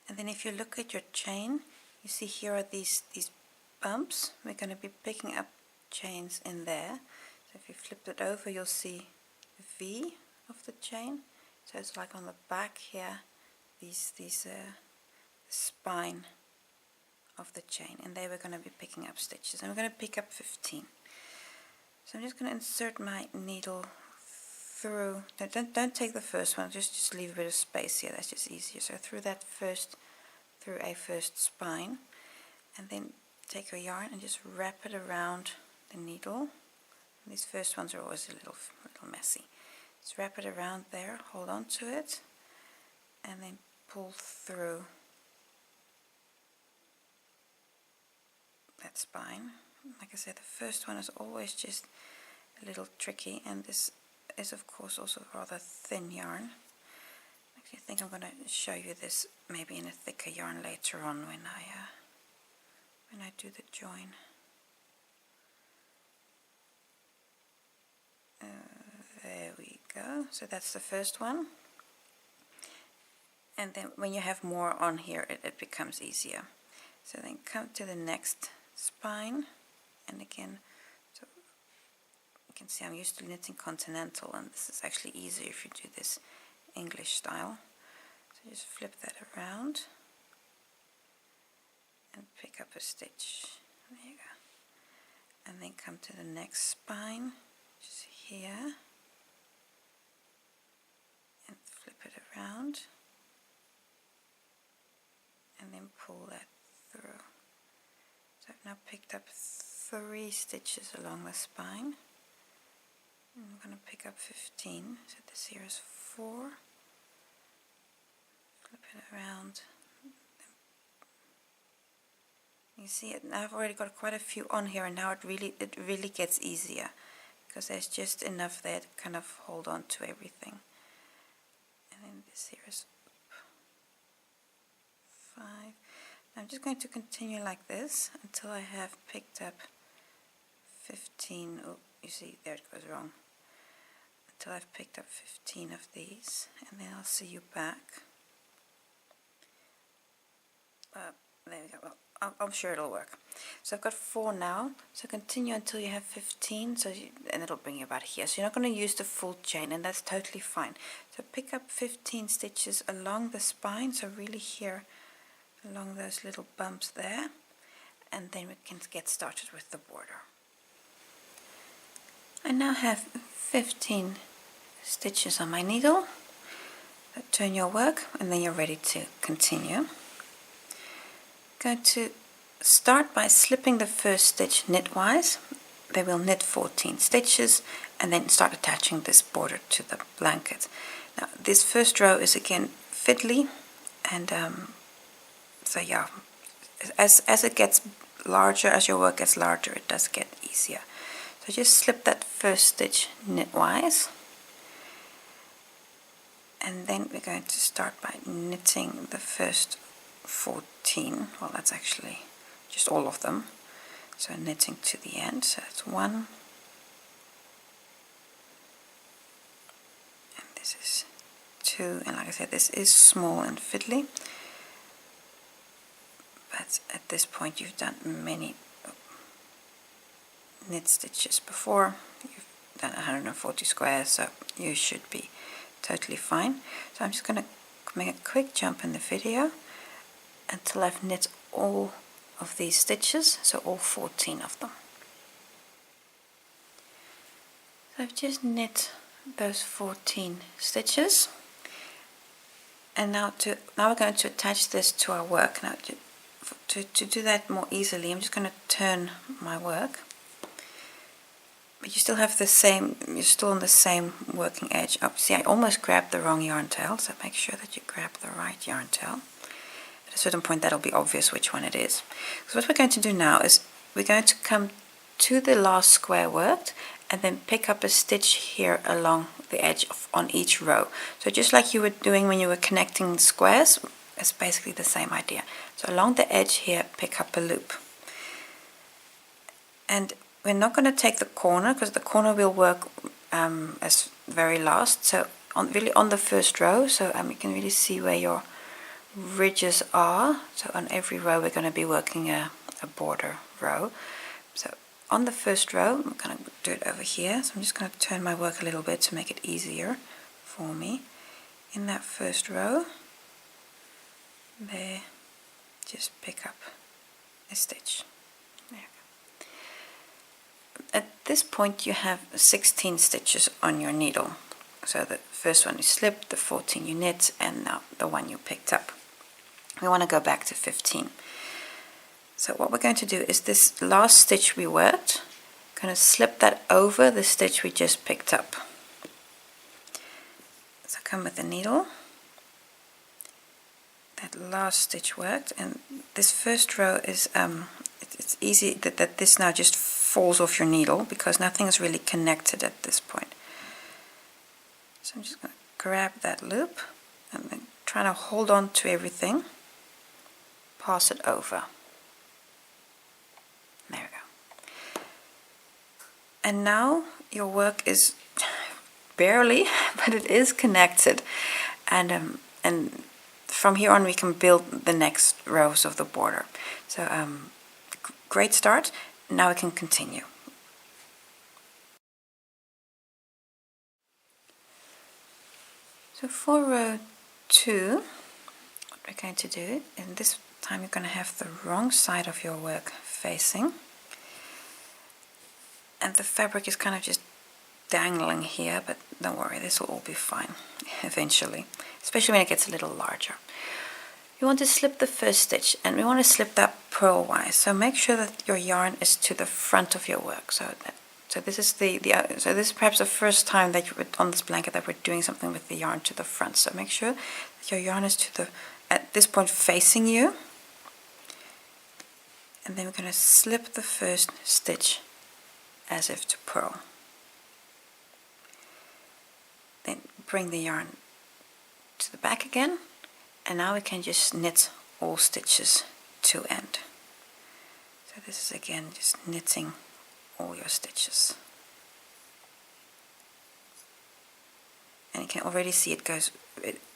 And then if you look at your chain, you see here are these bumps. We're going to be picking up chains in there. So if you flip it over, you'll see the V of the chain. So it's like on the back here, the spine of the chain, and there we're going to be picking up stitches, and we're going to pick up 15. So I'm just going to insert my needle through. Don't take the first one, just leave a bit of space here, that's just easier. So through a first spine, and then take your yarn and just wrap it around the needle. And these first ones are always a little messy. Just wrap it around there, hold on to it, and then pull through that spine. Like I said, the first one is always just a little tricky, and this is of course also rather thin yarn. Actually, I think I'm going to show you this maybe in a thicker yarn later on when I do the join. There we go. So that's the first one, and then when you have more on here, it becomes easier. So then come to the next spine, and again, so you can see I'm used to knitting continental, and this is actually easier if you do this English style. So just flip that around and pick up a stitch. There you go. And then come to the next spine, which is here, and flip it around, and then pull that through. So I've now picked up 3 stitches along the spine, and I'm going to pick up 15. So this here is 4. Flip it around see it now. I've already got quite a few on here, and now it really gets easier because there's just enough there to kind of hold on to everything. And then this here is 5. I'm just going to continue like this until I have picked up 15. Oh, you see, there it goes wrong. Until I've picked up 15 of these, and then I'll see you back. There we go. Well, I'm sure it'll work. So I've got 4 now. So continue until you have 15. And it'll bring you about here. So you're not going to use the full chain, and that's totally fine. So pick up 15 stitches along the spine. So really here, along those little bumps there, and then we can get started with the border. I now have 15 stitches on my needle. So turn your work, and then you're ready to continue. Going to start by slipping the first stitch knitwise. Then we'll knit 14 stitches and then start attaching this border to the blanket. Now this first row is again fiddly, and so yeah, as it gets larger, as your work gets larger, it does get easier. So just slip that first stitch knitwise, and then we're going to start by knitting the first 14. Well, that's actually just all of them. So knitting to the end. So that's 1, and this is 2. And like I said, this is small and fiddly. But at this point, you've done many knit stitches before. You've done 140 squares, so you should be totally fine. So I'm just going to make a quick jump in the video until I've knit all of these stitches, so all 14 of them. So I've just knit those 14 stitches, and now we're going to attach this to our work. Now to do that more easily, I'm just going to turn my work, but you still have the same, you're still on the same working edge. Oh, see, I almost grabbed the wrong yarn tail, so make sure that you grab the right yarn tail. At a certain point that'll be obvious which one it is. So what we're going to do now is we're going to come to the last square worked and then pick up a stitch here along the edge on each row. So just like you were doing when you were connecting squares, it's basically the same idea. So along the edge here, pick up a loop. And we're not going to take the corner, because the corner will work as very last. So really on the first row, so you can really see where your ridges are. So on every row we're going to be working a border row. So on the first row, I'm going to do it over here. So I'm just going to turn my work a little bit to make it easier for me. In that first row, there, just pick up a stitch. There. At this point you have 16 stitches on your needle. So the first one you slipped, the 14 you knit, and now the one you picked up. We want to go back to 15. So what we're going to do is this last stitch we worked, going to slip that over the stitch we just picked up. So come with the needle. That last stitch worked, and this first row is it's easy that this now just falls off your needle because nothing is really connected at this point. So I'm just going to grab that loop and then try to hold on to everything, pass it over. There we go. And now your work is barely, but it is connected, and from here on we can build the next rows of the border. So great start. Now we can continue. So for row 2, what we're going to do, and this time you're going to have the wrong side of your work facing, and the fabric is kind of just dangling here, but don't worry, this will all be fine eventually, especially when it gets a little larger. You want to slip the first stitch, and we want to slip that purlwise. So make sure that your yarn is to the front of your work. So this is so this is perhaps the first time that you on this blanket that we're doing something with the yarn to the front. So make sure that your yarn is at this point facing you, and then we're going to slip the first stitch as if to purl. Then bring the yarn to the back again, and now we can just knit all stitches to end. So this is again just knitting all your stitches. And you can already see it goes,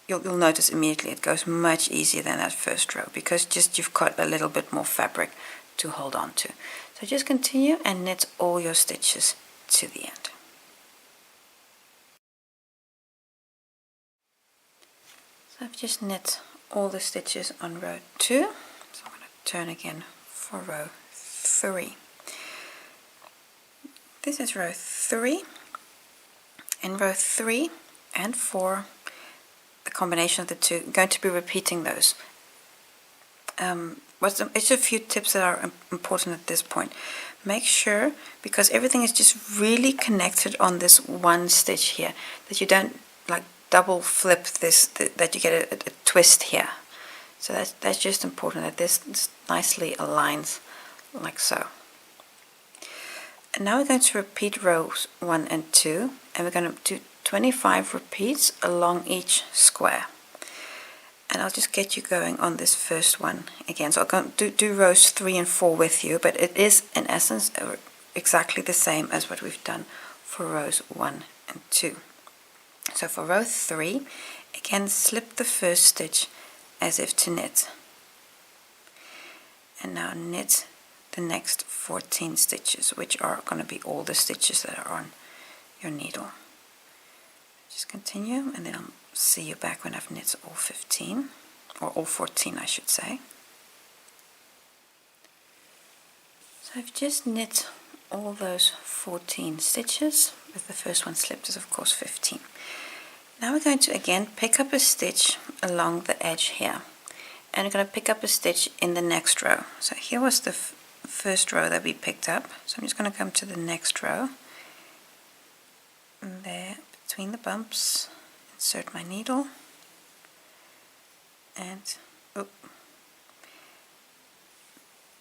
you'll notice immediately it goes much easier than that first row, because just you've got a little bit more fabric to hold on to. So just continue and knit all your stitches to the end. So I've just knit all the stitches on row 2, so I'm going to turn again for row 3. This is row 3. In row 3 and 4, the combination of the two, I'm going to be repeating those. It's a few tips that are important at this point. Make sure, because everything is just really connected on this one stitch here, that you don't like double flip this, that you get a twist here. So that's just important, that this nicely aligns like so. And now we're going to repeat rows 1 and 2, and we're going to do 25 repeats along each square. And I'll just get you going on this first one again. So I'll go do rows 3 and 4 with you, but it is in essence exactly the same as what we've done for rows 1 and 2. So for row 3, again slip the first stitch as if to knit. And now knit the next 14 stitches, which are going to be all the stitches that are on your needle. Just continue, and then I'll see you back when I've knit all 15, or all 14 I should say. So I've just knit all those 14 stitches, with the first one slipped is of course 15. Now we're going to again pick up a stitch along the edge here, and we're going to pick up a stitch in the next row. So here was the first row that we picked up, so I'm just going to come to the next row, and there between the bumps insert my needle and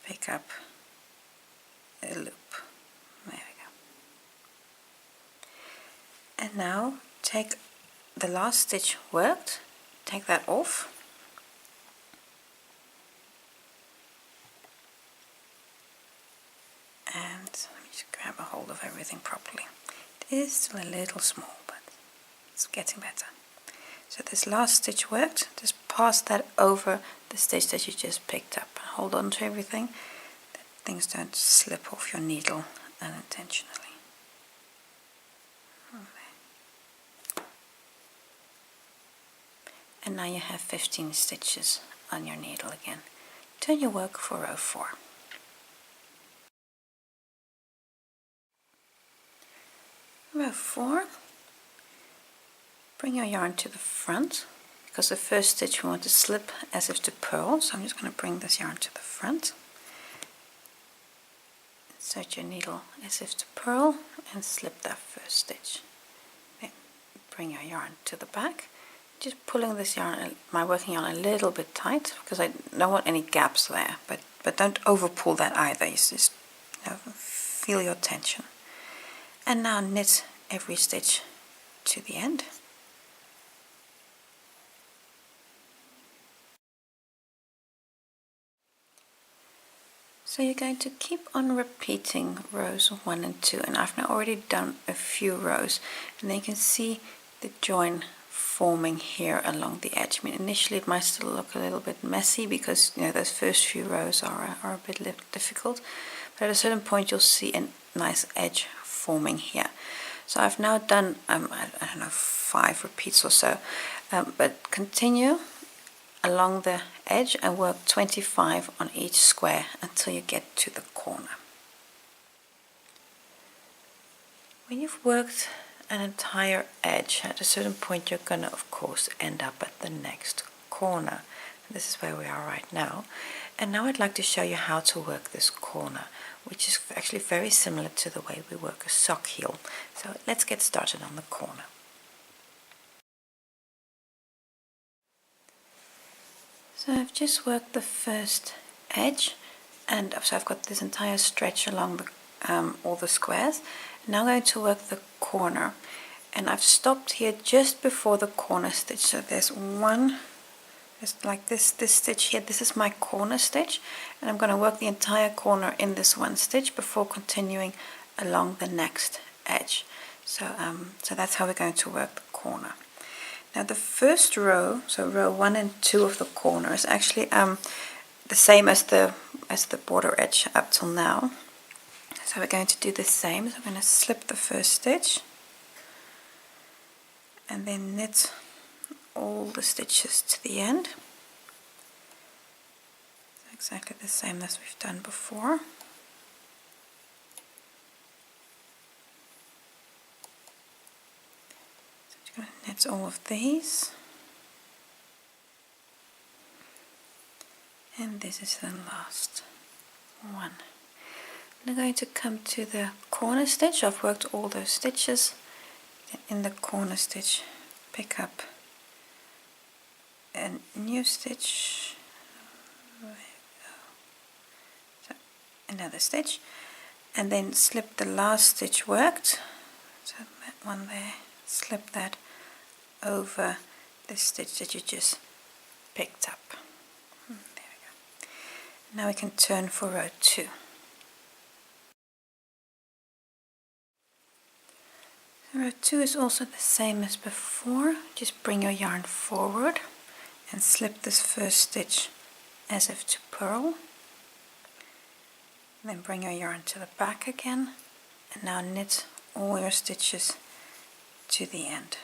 pick up a loop. There we go. And now take the last stitch worked, take that off, and let me just grab a hold of everything properly. It is still a little small, but it's getting better. So this last stitch worked, just pass that over the stitch that you just picked up. Hold on to everything, that things don't slip off your needle unintentionally. Okay. And now you have 15 stitches on your needle again. Turn your work for row 4. Row 4, bring your yarn to the front, because the first stitch we want to slip as if to purl, so I'm just going to bring this yarn to the front. Insert your needle as if to purl and slip that first stitch. Then bring your yarn to the back, just pulling this yarn, my working yarn, a little bit tight, because I don't want any gaps there, but don't over pull that either. You just feel your tension. And now knit every stitch to the end. So you're going to keep on repeating rows 1 and 2, and I've now already done a few rows, and then you can see the join forming here along the edge. I mean, initially it might still look a little bit messy because those first few rows are a bit difficult, but at a certain point you'll see a nice edge forming here. So I've now done I don't know, 5 repeats or so, but continue along the edge and work 25 on each square until you get to the corner. When you've worked an entire edge, at a certain point you're going to of course end up at the next corner. This is where we are right now, and now I'd like to show you how to work this corner, which is actually very similar to the way we work a sock heel. So let's get started on the corner. So I've just worked the first edge, and so I've got this entire stretch along the, all the squares. Now I'm going to work the corner, and I've stopped here just before the corner stitch. So there's one, just like this stitch here. This is my corner stitch, and I'm going to work the entire corner in this one stitch before continuing along the next edge. So that's how we're going to work the corner. Now the first row, so row 1 and 2 of the corner, is actually the same as the border edge up till now. So we're going to do the same. So I'm going to slip the first stitch and then knit all the stitches to the end. Exactly the same as we've done before. So I'm going to knit all of these. And this is the last one. I'm going to come to the corner stitch. I've worked all those stitches. In the corner stitch, pick up a new stitch, so another stitch, and then slip the last stitch worked, so that one there, slip that over the stitch that you just picked up. There we go. Now we can turn for row 2. Row 2 is also the same as before. Just bring your yarn forward and slip this first stitch as if to purl. Then bring your yarn to the back again, and now knit all your stitches to the end.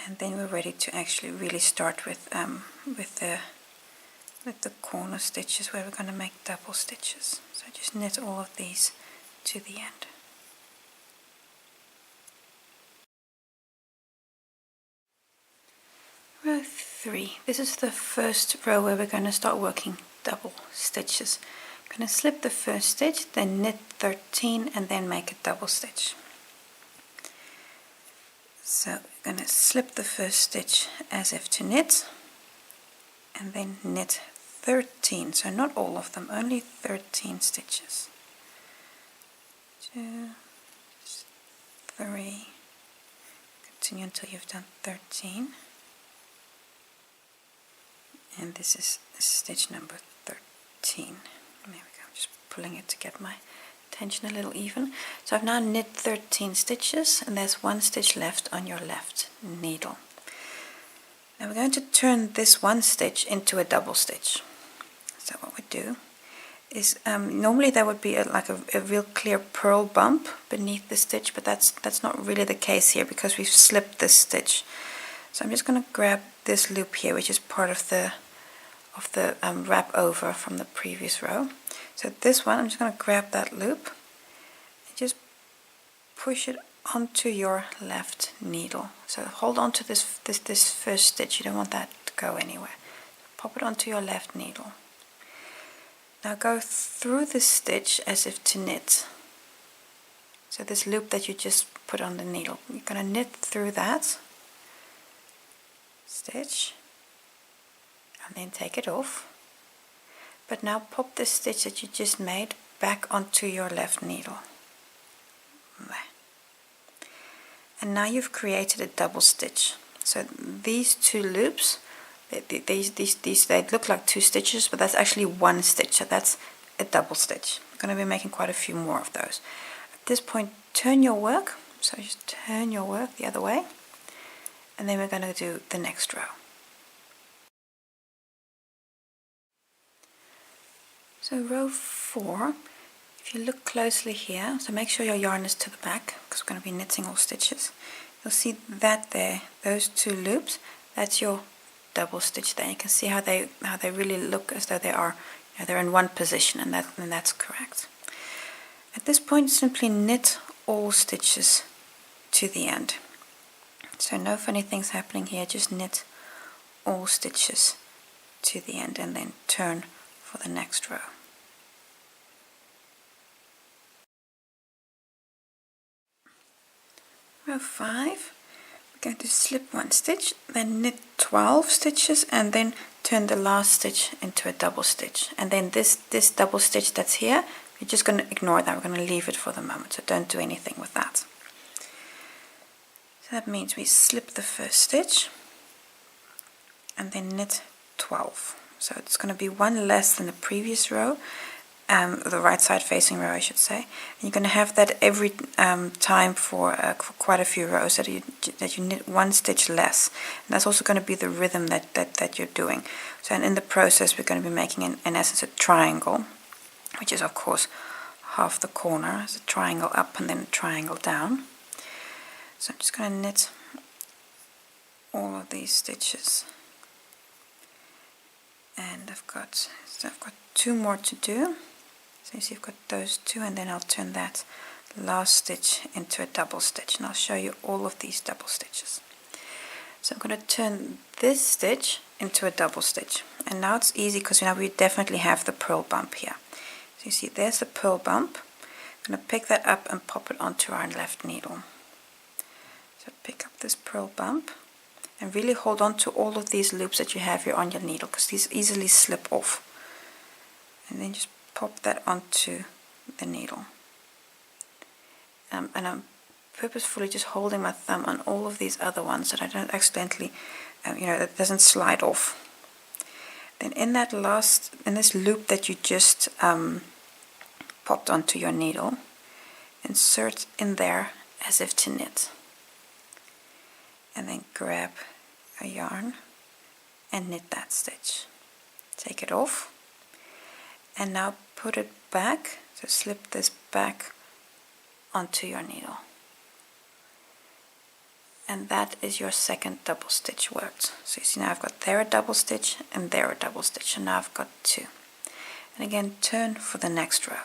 And then we're ready to actually really start with the corner stitches, where we're going to make double stitches. So just knit all of these to the end. Row 3. This is the first row where we're going to start working double stitches. I'm going to slip the first stitch, then knit 13 and then make a double stitch. So we're going to slip the first stitch as if to knit, and then knit 13. So not all of them, only 13 stitches. 2, 3, continue until you've done 13. And this is stitch number 13. There we go, I'm just pulling it to get my tension a little even. So I've now knit 13 stitches, and there's one stitch left on your left needle. Now we're going to turn this one stitch into a double stitch. So what we do is, normally there would be like a real clear purl bump beneath the stitch, but that's not really the case here because we've slipped this stitch. So I'm just going to grab this loop here, which is part of the wrap over from the previous row. So this one, I'm just going to grab that loop and just push it onto your left needle. So hold on to this first stitch. You don't want that to go anywhere. Pop it onto your left needle. Now go through this stitch as if to knit. So this loop that you just put on the needle, you're going to knit through that stitch and then take it off. But now pop the stitch that you just made back onto your left needle. There. And now you've created a double stitch. So these two loops, they look like two stitches, but that's actually one stitch. So that's a double stitch. I'm going to be making quite a few more of those. At this point, turn your work. So just turn your work the other way. And then we're going to do the next row. So row 4, if you look closely here, so make sure your yarn is to the back because we're going to be knitting all stitches. You'll see that there, those two loops, that's your double stitch there. You can see how they really look as though they are, they're in one position, and that's correct. At this point, simply knit all stitches to the end. So no funny things happening here, just knit all stitches to the end and then turn for the next row. Row 5, we're going to slip one stitch, then knit 12 stitches, and then turn the last stitch into a double stitch. And then this double stitch that's here, we're just going to ignore that. We're going to leave it for the moment, so don't do anything with that. So that means we slip the first stitch and then knit 12. So it's going to be one less than the previous row, the right side facing row I should say. And you're going to have that every time for quite a few rows, that you knit one stitch less. And that's also going to be the rhythm that you're doing. So and in the process we're going to be making in essence a triangle, which is of course half the corner. It's a triangle up and then a triangle down. So I'm just going to knit all of these stitches, and I've got 2 more to do. So you see I've got those 2, and then I'll turn that last stitch into a double stitch, and I'll show you all of these double stitches. So I'm going to turn this stitch into a double stitch, and now it's easy because now we definitely have the purl bump here. So you see there's the purl bump. I'm going to pick that up and pop it onto our left needle. So pick up this purl bump and really hold on to all of these loops that you have here on your needle, because these easily slip off. And then just pop that onto the needle. And I'm purposefully just holding my thumb on all of these other ones so that I don't accidentally, it doesn't slide off. Then in this loop that you just popped onto your needle, insert in there as if to knit. And then grab a yarn and knit that stitch. Take it off, and now put it back, so slip this back onto your needle. And that is your second double stitch worked. So you see now I've got there a double stitch and there a double stitch, and now I've got 2. And again turn for the next row.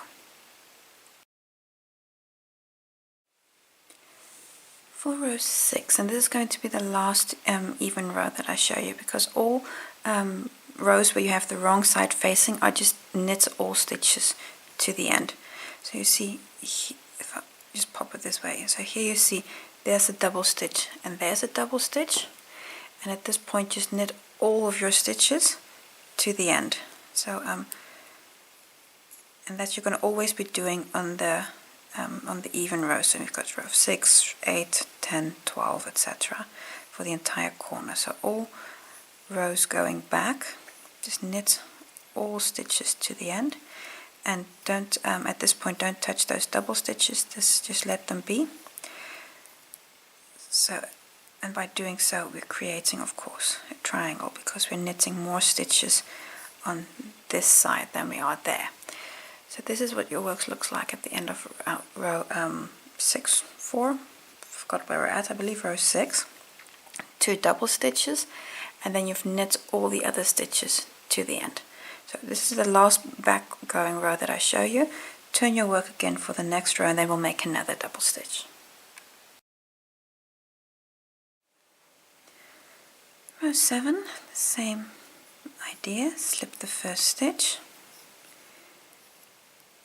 For row 6, and this is going to be the last even row that I show you, because all rows where you have the wrong side facing, I just knit all stitches to the end. So you see, if I just pop it this way, so here you see there's a double stitch and there's a double stitch, and at this point just knit all of your stitches to the end. So and that you're going to always be doing on the even rows. So we've got row 6, 8, 10, 12, etc. for the entire corner. So all rows going back, just knit all stitches to the end, and don't at this point don't touch those double stitches, just let them be. So, and by doing so we're creating of course a triangle, because we're knitting more stitches on this side than we are there. So this is what your work looks like at the end of row 4, forgot where we're at, I believe row 6. 2 double stitches, and then you've knit all the other stitches to the end. So this is the last back going row that I show you. Turn your work again for the next row, and then we'll make another double stitch. Row 7, the same idea, slip the first stitch,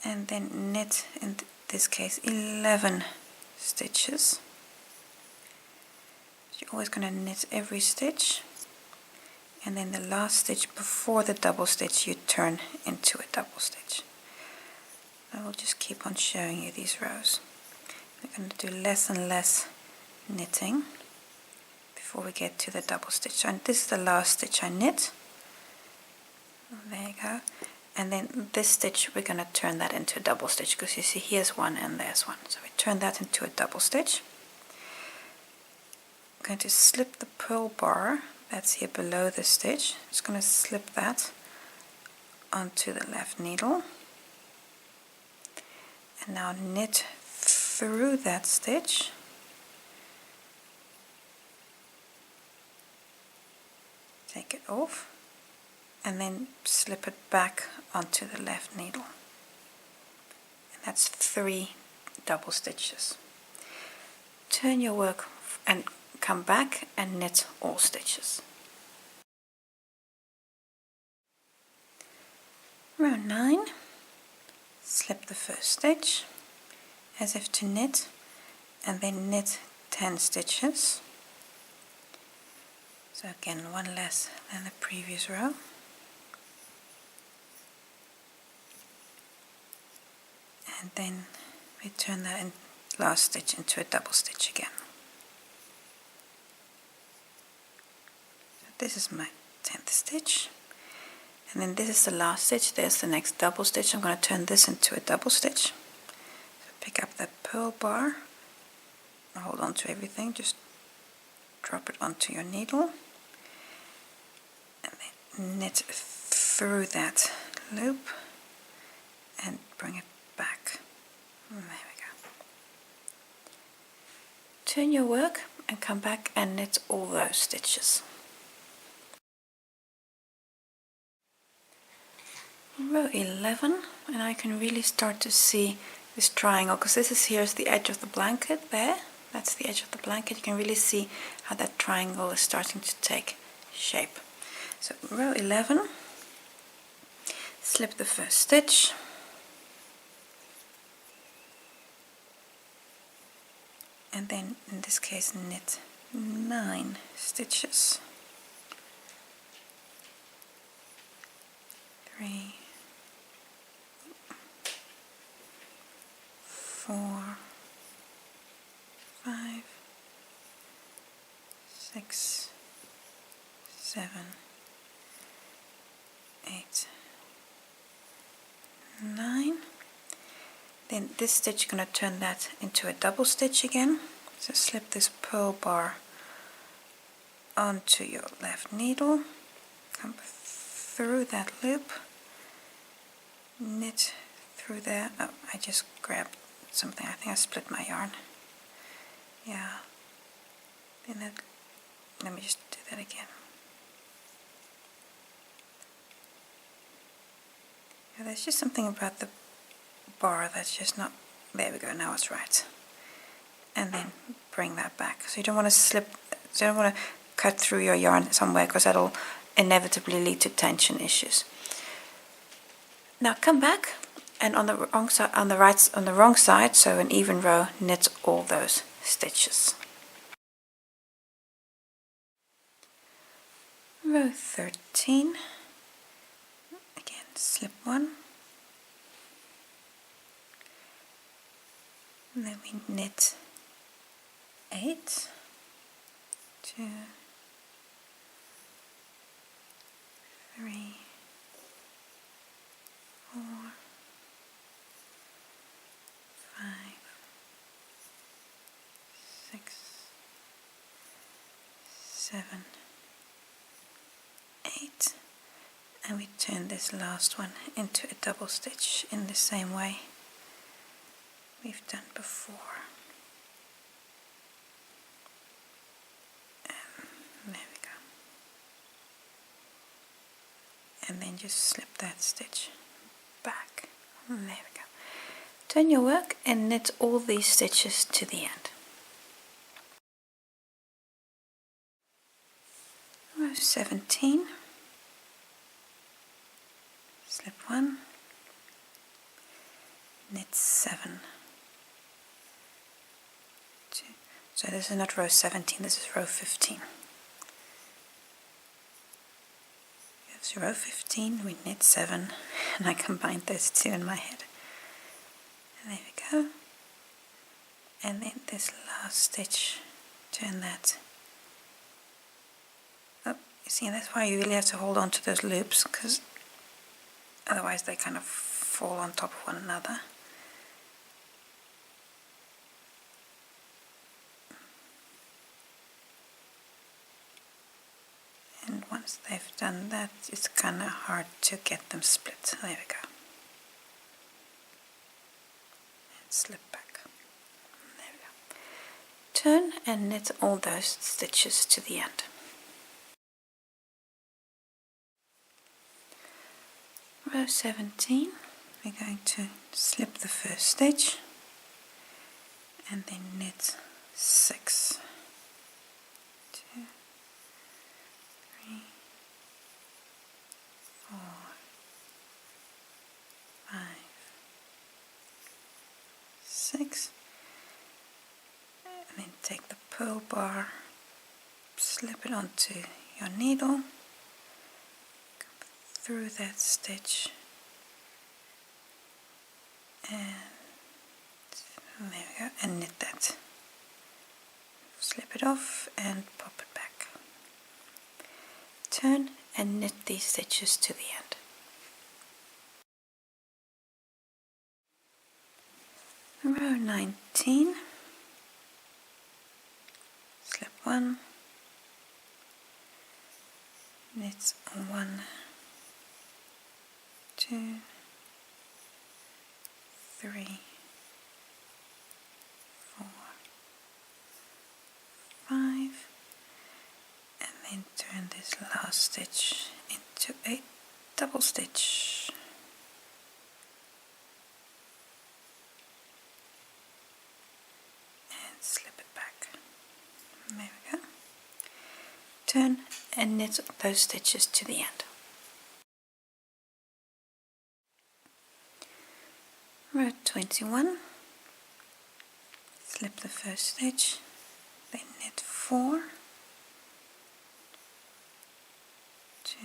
and then knit, in this case 11 stitches. You're always going to knit every stitch, and then the last stitch before the double stitch you turn into a double stitch. I will just keep on showing you these rows. We're going to do less and less knitting before we get to the double stitch. So this is the last stitch I knit. There you go. And then this stitch we're going to turn that into a double stitch, because you see here's one and there's one. So we turn that into a double stitch. I'm going to slip the purl bar that's here below the stitch. Just going to slip that onto the left needle, and now knit through that stitch, take it off, and then slip it back onto the left needle. And that's 3 double stitches. Turn your work and come back and knit all stitches. Row 9, slip the first stitch as if to knit, and then knit 10 stitches, So again, one less than the previous row. And then we turn that last stitch into a double stitch again. So this is my 10th stitch. And then this is the last stitch. There's the next double stitch. I'm going to turn this into a double stitch. So pick up that purl bar, hold on to everything, just drop it onto your needle, and then knit through that loop and bring it back. There we go. Turn your work and come back and knit all those stitches. Row 11, and I can really start to see this triangle, because here's the edge of the blanket there. That's the edge of the blanket. You can really see how that triangle is starting to take shape. So row 11, slip the first stitch, and then in this case knit 9 stitches. 3, 4, 5, 6, 7, 8, 9. Then this stitch, you're going to turn that into a double stitch again. So slip this purl bar onto your left needle, come through that loop, knit through there. Oh, I just grabbed something. I think I split my yarn. Yeah. Then let me just do that again. Yeah, there's just something about the bar that's just not. There we go. Now it's right. And then bring that back. So you don't want to slip. So you don't want to cut through your yarn somewhere, because that'll inevitably lead to tension issues. Now come back, and on the wrong side, on the wrong side, so an even row, knit all those stitches. Row 13. Again, slip 1, and then we knit 8, 2, 3, 4, 5, 6, 7, 8, and we turn this last one into a double stitch in the same way we've done before. There we go. And then just slip that stitch back. There we go. Turn your work and knit all these stitches to the end. Row 17. Slip 1. Knit 7. 2. So this is not row 17, this is row 15. So row 15, we knit 7, and I combined those two in my head. And there we go. And then this last stitch, turn that up. You see, that's why you really have to hold on to those loops, because otherwise they kind of fall on top of one another. And once they've done that, it's kind of hard to get them split. There we go. And slip back. There we go. Turn and knit all those stitches to the end. Row 17, we're going to slip the first stitch and then knit 6. 2, 3, 4, 5, 6, and then take the purl bar, slip it onto your needle, through that stitch, and there we go, and knit that. Slip it off and pop it back. Turn and knit these stitches to the end. Row 19, slip 1, knit 1, 2, 3, 4, 5, and then turn this last stitch into a double stitch. And slip it back. There we go. Turn and knit those stitches to the end. Row 21, slip the first stitch, then knit 4, 2,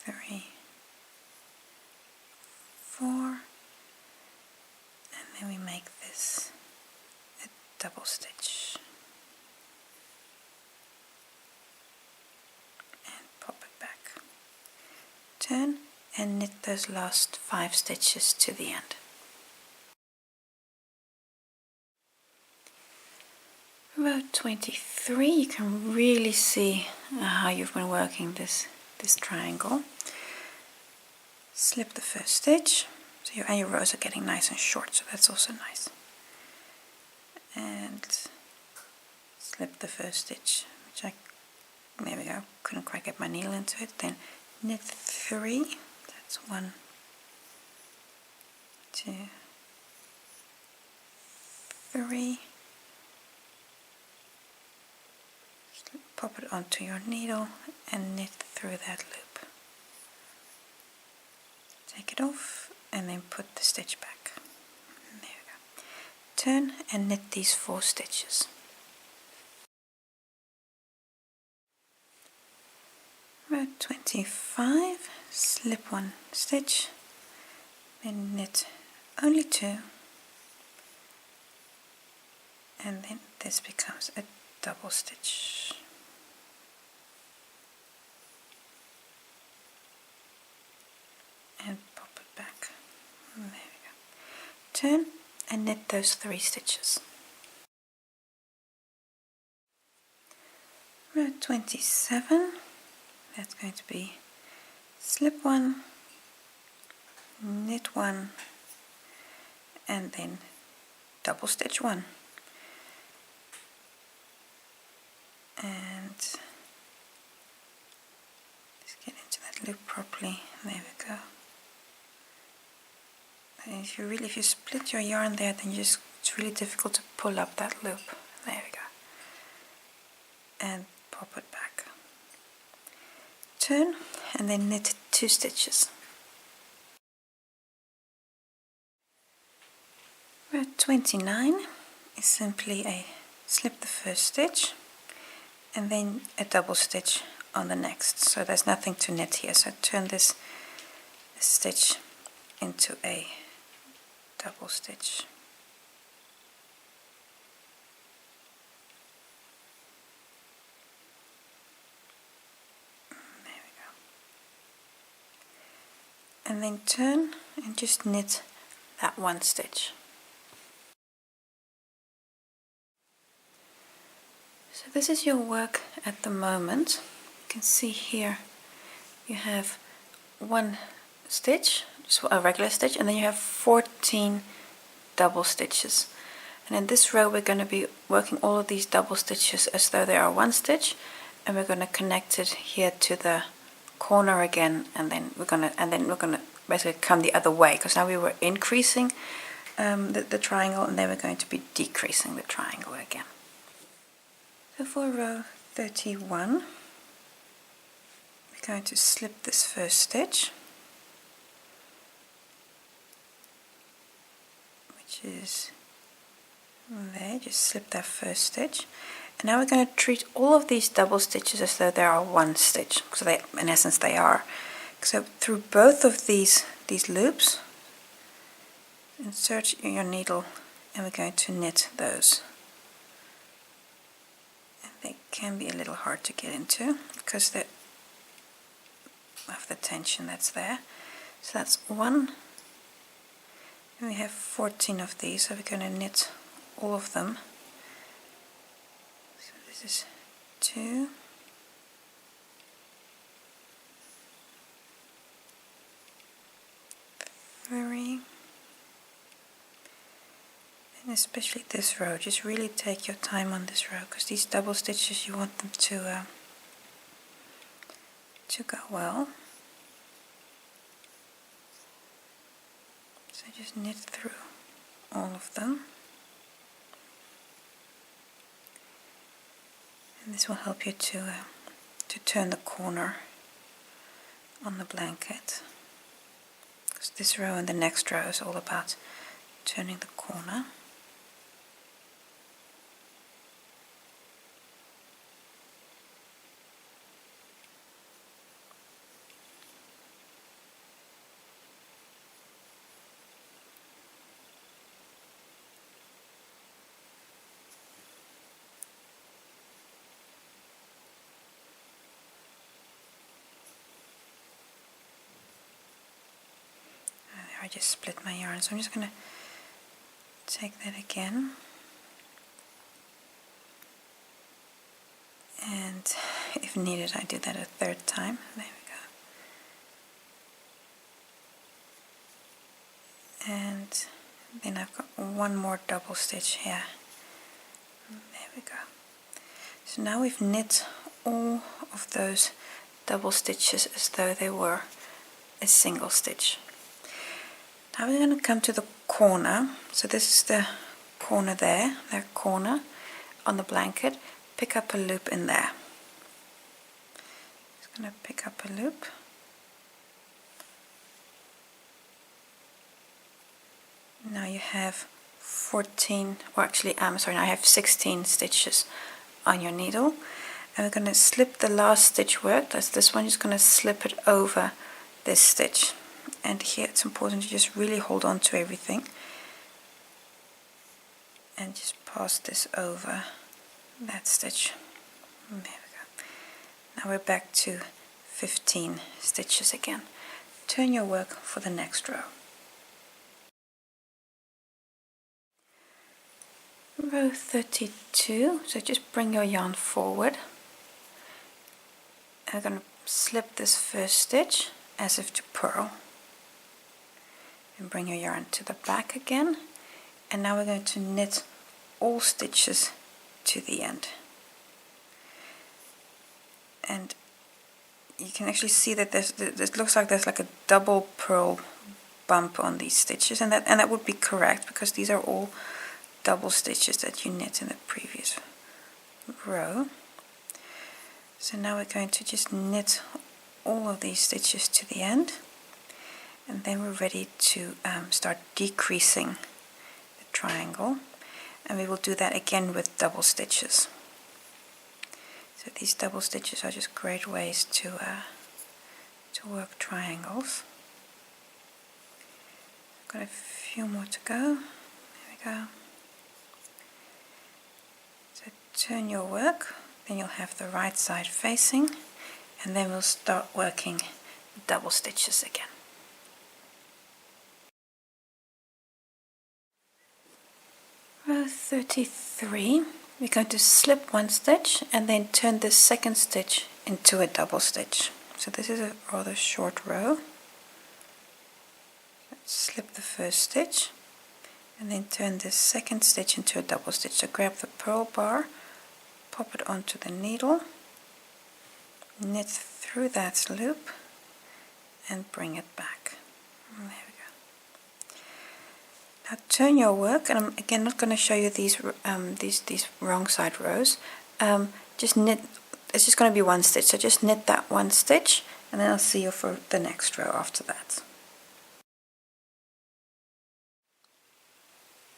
3, 4, and then we make this a double stitch and pop it back. Turn and knit those last 5 stitches to the end. Row 23, you can really see how you've been working this triangle. Slip the first stitch, so your rows are getting nice and short, so that's also nice. And slip the first stitch, there we go, couldn't quite get my needle into it. Then knit 3, that's 1, 2, 3. Pop it onto your needle and knit through that loop. Take it off and then put the stitch back. There we go. Turn and knit these 4 stitches. Row 25, slip 1 stitch, then knit only 2, and then this becomes a double stitch. And pop it back. There we go. Turn and knit those 3 stitches. Row 27, that's going to be slip 1, knit 1, and then double stitch 1. And let's get into that loop properly. There we go. And if you split your yarn there, then it's really difficult to pull up that loop. There we go. And pop it back. Turn and then knit 2 stitches. Row 29 is simply a slip the first stitch and then a double stitch on the next. So there's nothing to knit here. So turn this stitch into a double stitch. There we go. And then turn and just knit that 1 stitch. So this is your work at the moment. You can see here you have 1 stitch, just a regular stitch, and then you have 14 double stitches. And in this row we're going to be working all of these double stitches as though they are 1 stitch, and we're going to connect it here to the corner again, and then we're going to basically come the other way, because now we were increasing the triangle, and then we're going to be decreasing the triangle again. So for row 31 we're going to slip this first stitch, which is there. Just slip that first stitch And now we're going to treat all of these double stitches as though they are one stitch, so they, in essence they are. So through both of these loops, insert your needle and we're going to knit those. And they can be a little hard to get into because of the tension that's there. So that's one, and we have 14 of these, so we're going to knit all of them. So this is 2, 3, and especially this row, just really take your time on this row because these double stitches, you want them to go well. So just knit through all of them, and this will help you to turn the corner on the blanket, because this row and the next row is all about turning the corner. I just split my yarn, so I'm just going to take that again, and if needed I do that a third time. There we go. And then I've got one more double stitch here. There we go. So now we've knit all of those double stitches as though they were a single stitch. Now we're going to come to the corner. So this is the corner there, that corner on the blanket. Pick up a loop in there. Just going to pick up a loop. Now you have 14, or actually sorry, now I have 16 stitches on your needle, and we're going to slip the last stitch work, that's this one, just going to slip it over this stitch. And here it's important to just really hold on to everything and just pass this over that stitch. There we go. Now we're back to 15 stitches again. Turn your work for the next row. Row 32, so just bring your yarn forward. I'm going to slip this first stitch as if to purl. And bring your yarn to the back again, and now we're going to knit all stitches to the end. And you can actually see that it looks like there's like a double purl bump on these stitches, and that would be correct because these are all double stitches that you knit in the previous row. So now we're going to just knit all of these stitches to the end, and then we're ready to start decreasing the triangle, and we will do that again with double stitches. So these double stitches are just great ways to work triangles. I've got a few more to go. There we go. So turn your work, then you'll have the right side facing, and then we'll start working double stitches again. Row 33, we're going to slip one stitch and then turn the second stitch into a double stitch. So this is a rather short row. Let's slip the first stitch and then turn the second stitch into a double stitch. So grab the purl bar, pop it onto the needle, knit through that loop and bring it back. There we go. Now turn your work, and I'm again not going to show you these wrong side rows. Just knit. It's just going to be one stitch, so just knit that one stitch, and then I'll see you for the next row after that.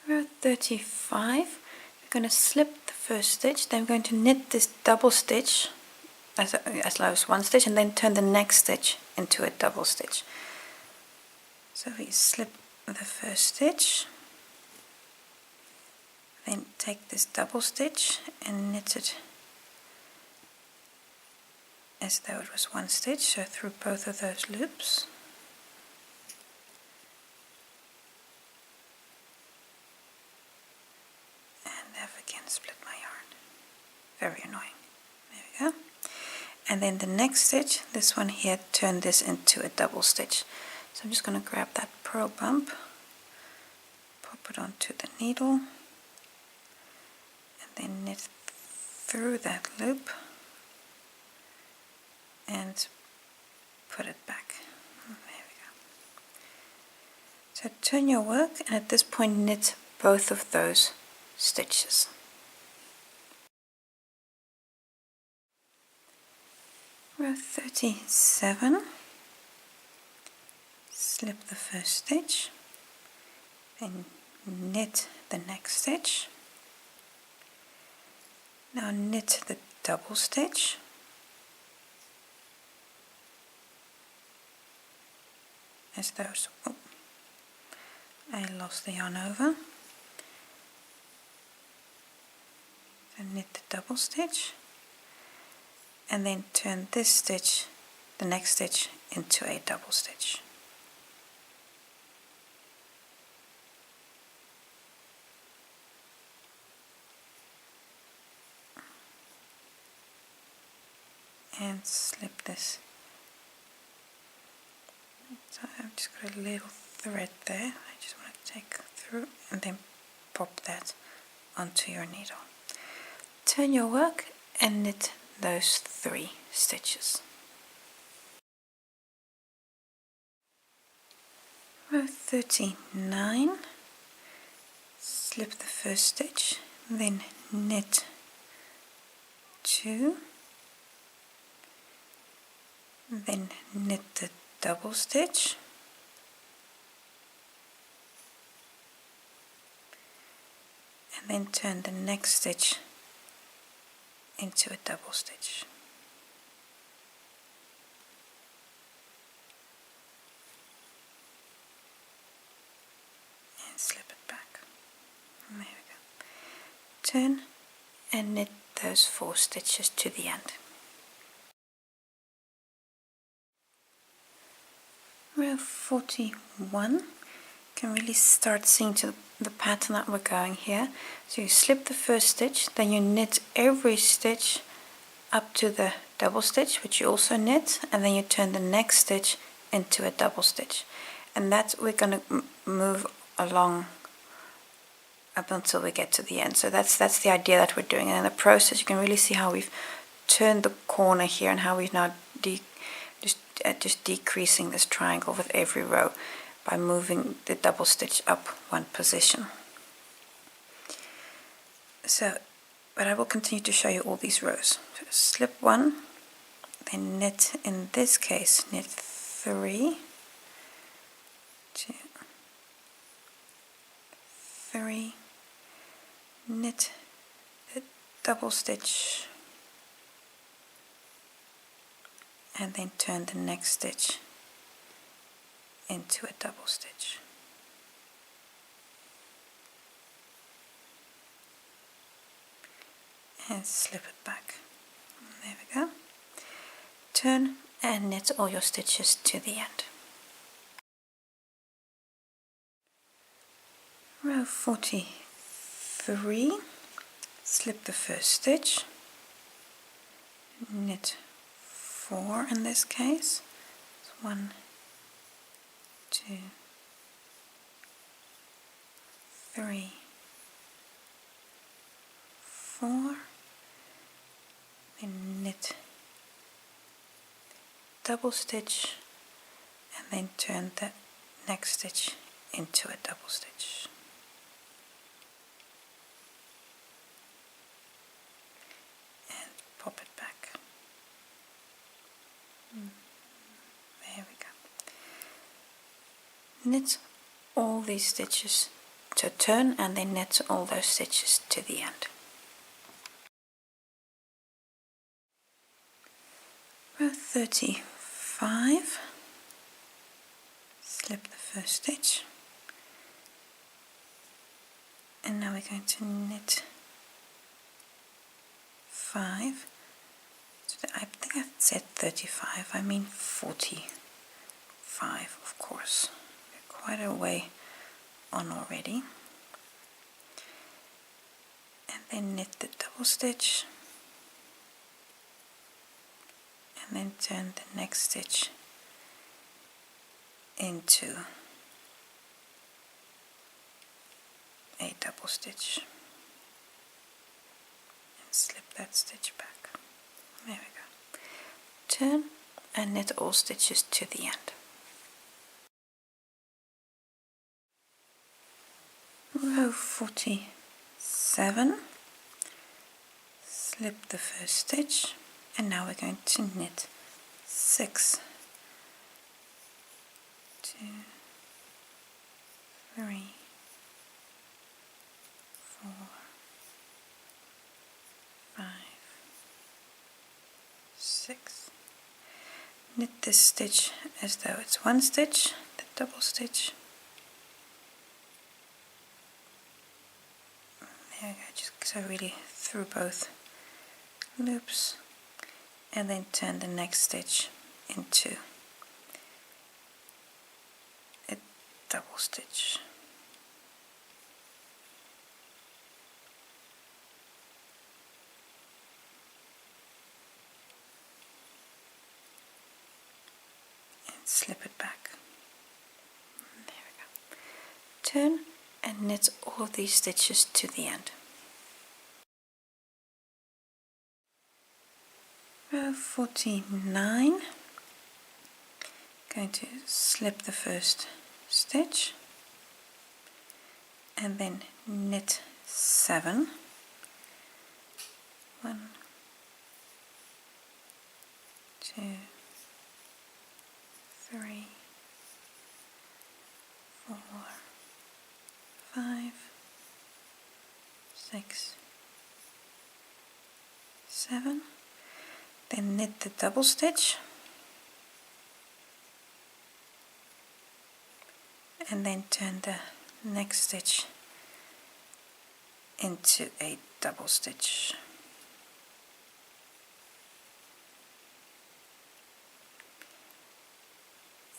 Row 35. We're going to slip the first stitch, then I'm going to knit this double stitch as low as one stitch and then turn the next stitch into a double stitch. So we slip the first stitch, then take this double stitch and knit it as though it was one stitch, so through both of those loops. And have again split my yarn. Very annoying. There we go. And then the next stitch, this one here, turn this into a double stitch. So I'm just going to grab that purl bump, pop it onto the needle, and then knit through that loop and put it back. There we go. So turn your work and at this point knit both of those stitches. Row 37, slip the first stitch, then knit the next stitch. Now knit the double stitch, as those, oh, I lost the yarn over. So knit the double stitch and then turn this stitch, the next stitch, into a double stitch. And slip this. So I've just got a little thread there. I just want to take through and then pop that onto your needle. Turn your work and knit those 3 stitches. Row 39, slip the first stitch, then knit 2, then knit the double stitch, and then turn the next stitch into a double stitch. And slip it back. There we go. Turn and knit those 4 stitches to the end. Row 41, can really start seeing to the pattern that we're going here. So you slip the first stitch, then you knit every stitch up to the double stitch, which you also knit, and then you turn the next stitch into a double stitch. And that's, we're going to move along up until we get to the end. So that's the idea that we're doing. And in the process you can really see how we've turned the corner here and how we've now just decreasing this triangle with every row by moving the double stitch up 1 position. So, but I will continue to show you all these rows. So slip 1, then knit, in this case, knit 3, 2, 3, knit the double stitch, and then turn the next stitch into a double stitch. And slip it back. There we go. Turn and knit all your stitches to the end. Row 43, slip the first stitch, knit 4 in this case. It's 1, 2, 3, 4, then knit double stitch and then turn the next stitch into a double stitch. And pop it back. There we go. Knit all these stitches to turn and then knit all those stitches to the end. 35, slip the first stitch, and now we're going to knit 5. So I think I said 35, I mean 45, of course. We're quite a way on already. And then knit the double stitch, and then turn the next stitch into a double stitch and slip that stitch back. There we go. Turn and knit all stitches to the end. Row 47, slip the first stitch, and now we're going to knit 6, 2, 3, 4, 5, 6. Knit this stitch as though it's one stitch, the double stitch. There we go, just so really through both loops, and then turn the next stitch into a double stitch. And slip it back. There we go. Turn and knit all of these stitches to the end. Row 49, going to slip the first stitch and then knit 7, 1, 2, 3, 4, 5, 6, 7. Then knit the double stitch and then turn the next stitch into a double stitch.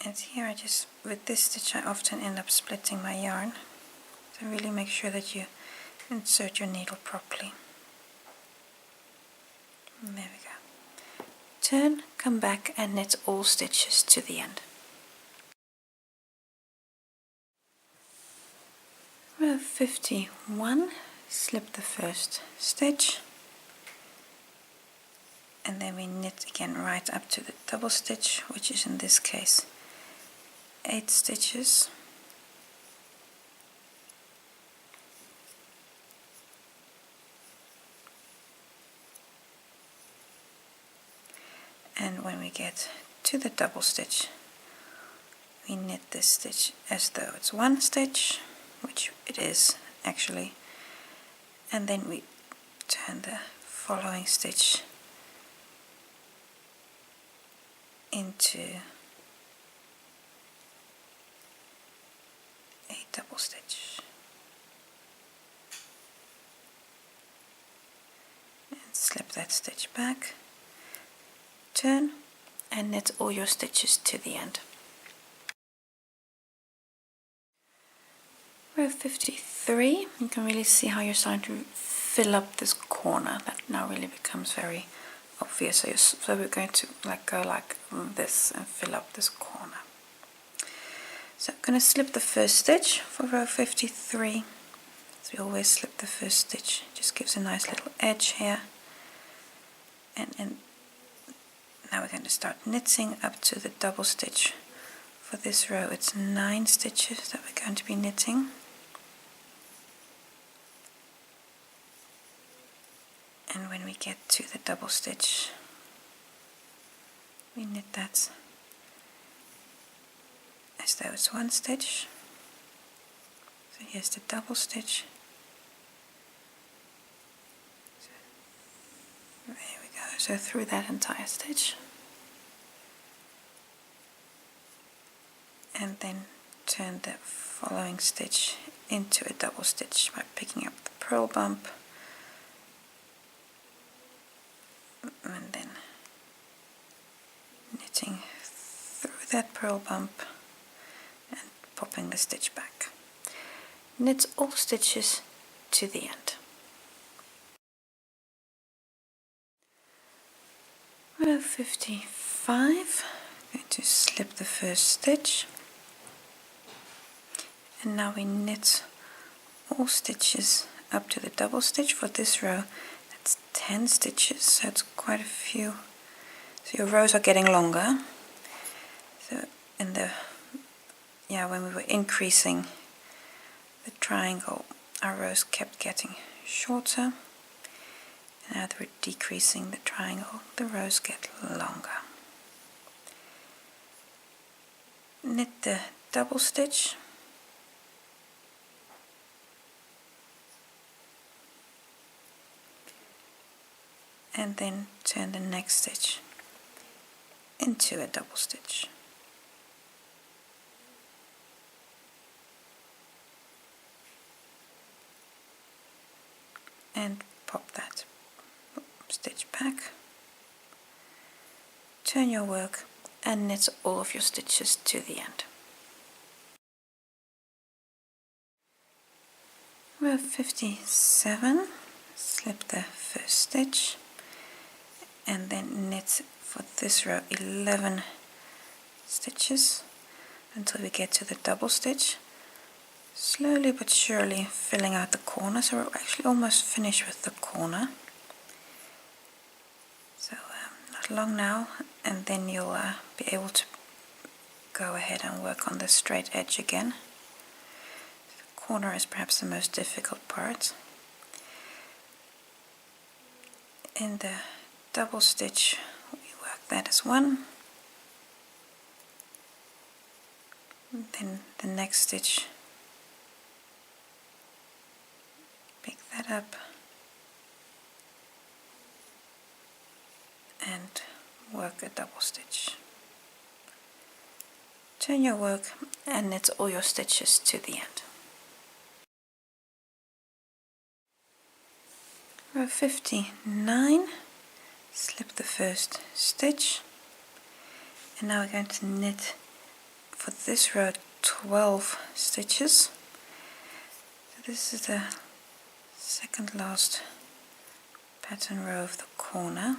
And here I just, with this stitch I often end up splitting my yarn, so really make sure that you insert your needle properly. And there we go. Turn, come back and knit all stitches to the end. Row 51, slip the first stitch and then we knit again right up to the double stitch, which is in this case 8 stitches. And when we get to the double stitch, we knit this stitch as though it's one stitch, which it is actually, and then we turn the following stitch into a double stitch and slip that stitch back. Turn and knit all your stitches to the end. Row 53, you can really see how you're starting to fill up this corner. That now really becomes very obvious. So we're going to go like this and fill up this corner. So I'm going to slip the first stitch for row 53. So we always slip the first stitch. It just gives a nice little edge here. And now we're going to start knitting up to the double stitch. For this row it's 9 stitches that we're going to be knitting. And when we get to the double stitch, we knit that as though it's one stitch. So here's the double stitch. So there we go. So through that entire stitch. and then turn the following stitch into a double stitch by picking up the purl bump and then knitting through that purl bump and popping the stitch back. Knit all stitches to the end. Row 55, I'm going to slip the first stitch, and now we knit all stitches up to the double stitch. For this row that's 10 stitches, so it's quite a few. So your rows are getting longer. So in the when we were increasing the triangle, our rows kept getting shorter. Now that we're decreasing the triangle, the rows get longer. Knit the double stitch, and then turn the next stitch into a double stitch. And pop that stitch back, turn your work and knit all of your stitches to the end. Row 57, slip the first stitch and then knit for this row 11 stitches until we get to the double stitch, slowly but surely filling out the corner. So we're actually almost finished with the corner. So not long now, and then you'll be able to go ahead and work on the straight edge again. The corner is perhaps the most difficult part. In the double stitch we work that as one, and then the next stitch pick that up and work a double stitch. Turn your work and knit all your stitches to the end. Row 59, slip the first stitch, and now we're going to knit for this row 12 stitches. So this is the second last pattern row of the corner.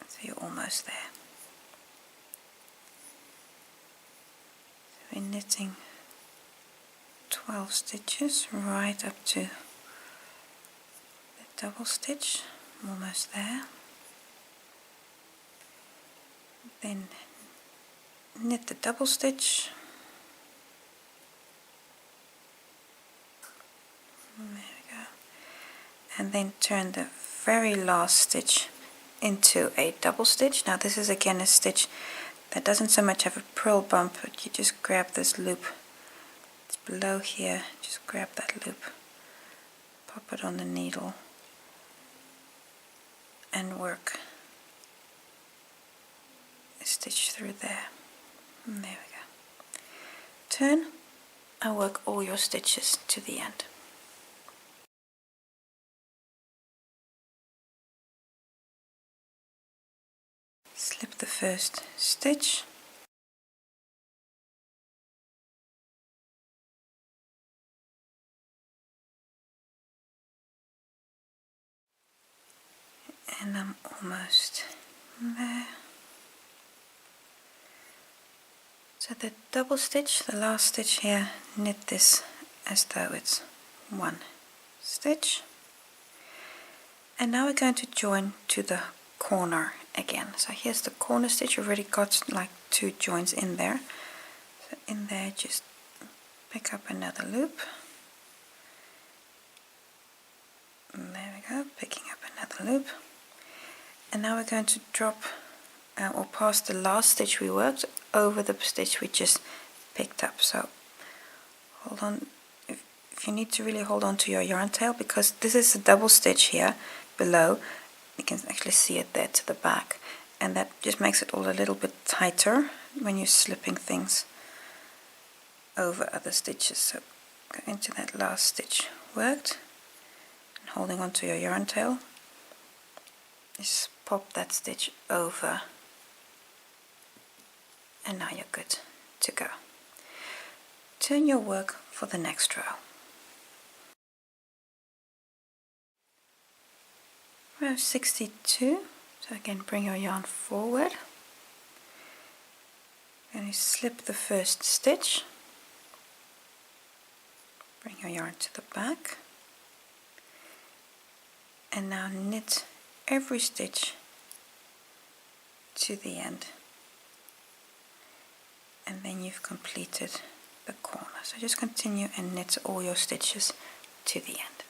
So you're almost there. So we're knitting 12 stitches right up to the double stitch. I'm almost there. Then knit the double stitch. There we go. And then turn the very last stitch into a double stitch. Now this is again a stitch that doesn't so much have a purl bump, but you just grab this loop. It's below here. Just grab that loop, pop it on the needle, and work a stitch through there. And there we go. Turn and work all your stitches to the end. Slip the first stitch, and I'm almost there. So the double stitch, the last stitch here, knit this as though it's one stitch, and now we're going to join to the corner again. So here's the corner stitch. You've already got like 2 joins in there. So in there just pick up another loop. And there we go, picking up another loop. And now we're going to drop or pass the last stitch we worked over the stitch we just picked up. So hold on, if you need to really hold on to your yarn tail, because this is a double stitch here below. You can actually see it there to the back, and that just makes it all a little bit tighter when you're slipping things over other stitches. So go into that last stitch worked, and holding onto your yarn tail, just pop that stitch over, and now you're good to go. Turn your work for the next row. Row 62, so again bring your yarn forward, and you slip the first stitch, bring your yarn to the back, and now knit every stitch to the end, and then you've completed the corner. So just continue and knit all your stitches to the end.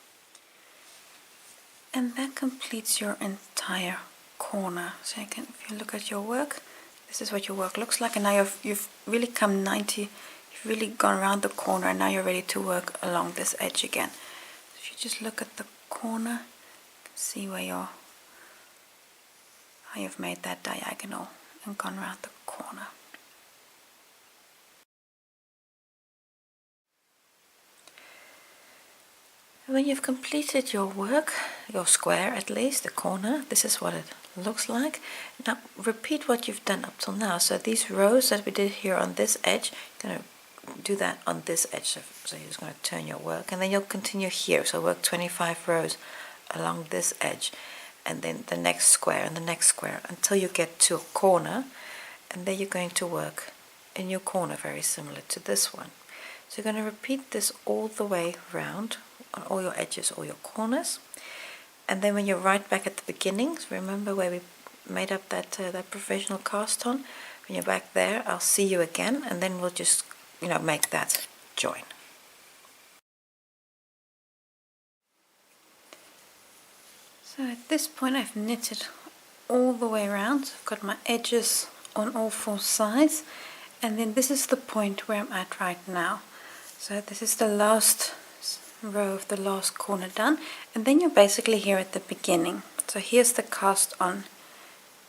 And that completes your entire corner. So you can, if you look at your work, this is what your work looks like, and now you've really come 90, you've really gone around the corner, and now you're ready to work along this edge again. So if you just look at the corner, you can see where how you've made that diagonal and gone around the corner. When you've completed your work, your square at least, the corner, this is what it looks like. Now repeat what you've done up till now. So these rows that we did here on this edge, you're going to do that on this edge. So you're just going to turn your work, and then you'll continue here. So work 25 rows along this edge, and then the next square and the next square until you get to a corner, and then you're going to work a new corner very similar to this one. So you're going to repeat this all the way round on all your edges, all your corners, and then when you're right back at the beginning, so remember where we made up that professional cast on, when you're back there, I'll see you again, and then we'll just make that join. So at this point I've knitted all the way around. I've got my edges on all four sides, and then this is the point where I'm at right now. So this is the last row of the last corner done, and then you're basically here at the beginning. So here's the cast on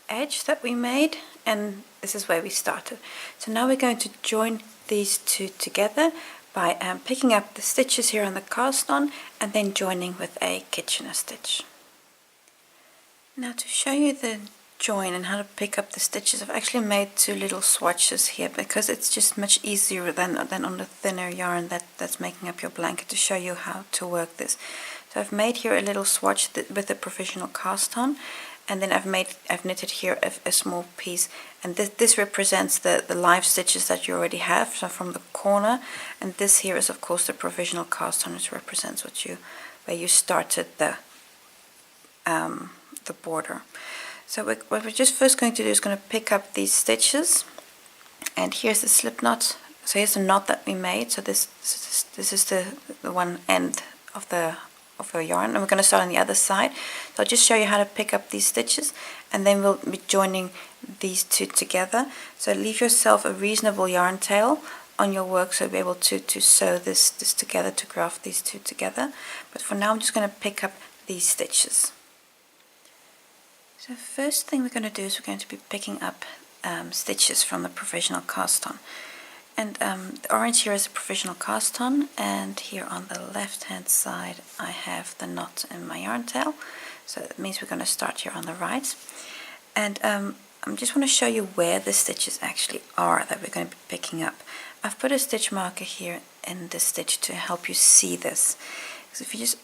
edge that we made, and this is where we started. So now we're going to join these two together by picking up the stitches here on the cast on and then joining with a Kitchener stitch. Now to show you the join and how to pick up the stitches, I've actually made two little swatches here because it's just much easier than on the thinner yarn that's making up your blanket to show you how to work this. So I've made here a little swatch with a provisional cast on, and then I've knitted here a small piece, and this represents the live stitches that you already have, so from the corner, and this here is of course the provisional cast on, which represents where you started the border. So what we're just first going to do is going to pick up these stitches, and here's the slip knot. So here's the knot that we made. So this is the one end of your yarn, and we're going to start on the other side. So I'll just show you how to pick up these stitches, and then we'll be joining these two together. So leave yourself a reasonable yarn tail on your work, so you'll be able to sew this together, to graft these two together. But for now I'm just going to pick up these stitches. So the first thing we're going to do is we're going to be picking up stitches from the provisional cast on. And the orange here is a provisional cast on, and here on the left hand side I have the knot in my yarn tail. So that means we're going to start here on the right. And I just want to show you where the stitches actually are that we're going to be picking up. I've put a stitch marker here in this stitch to help you see this. So if you just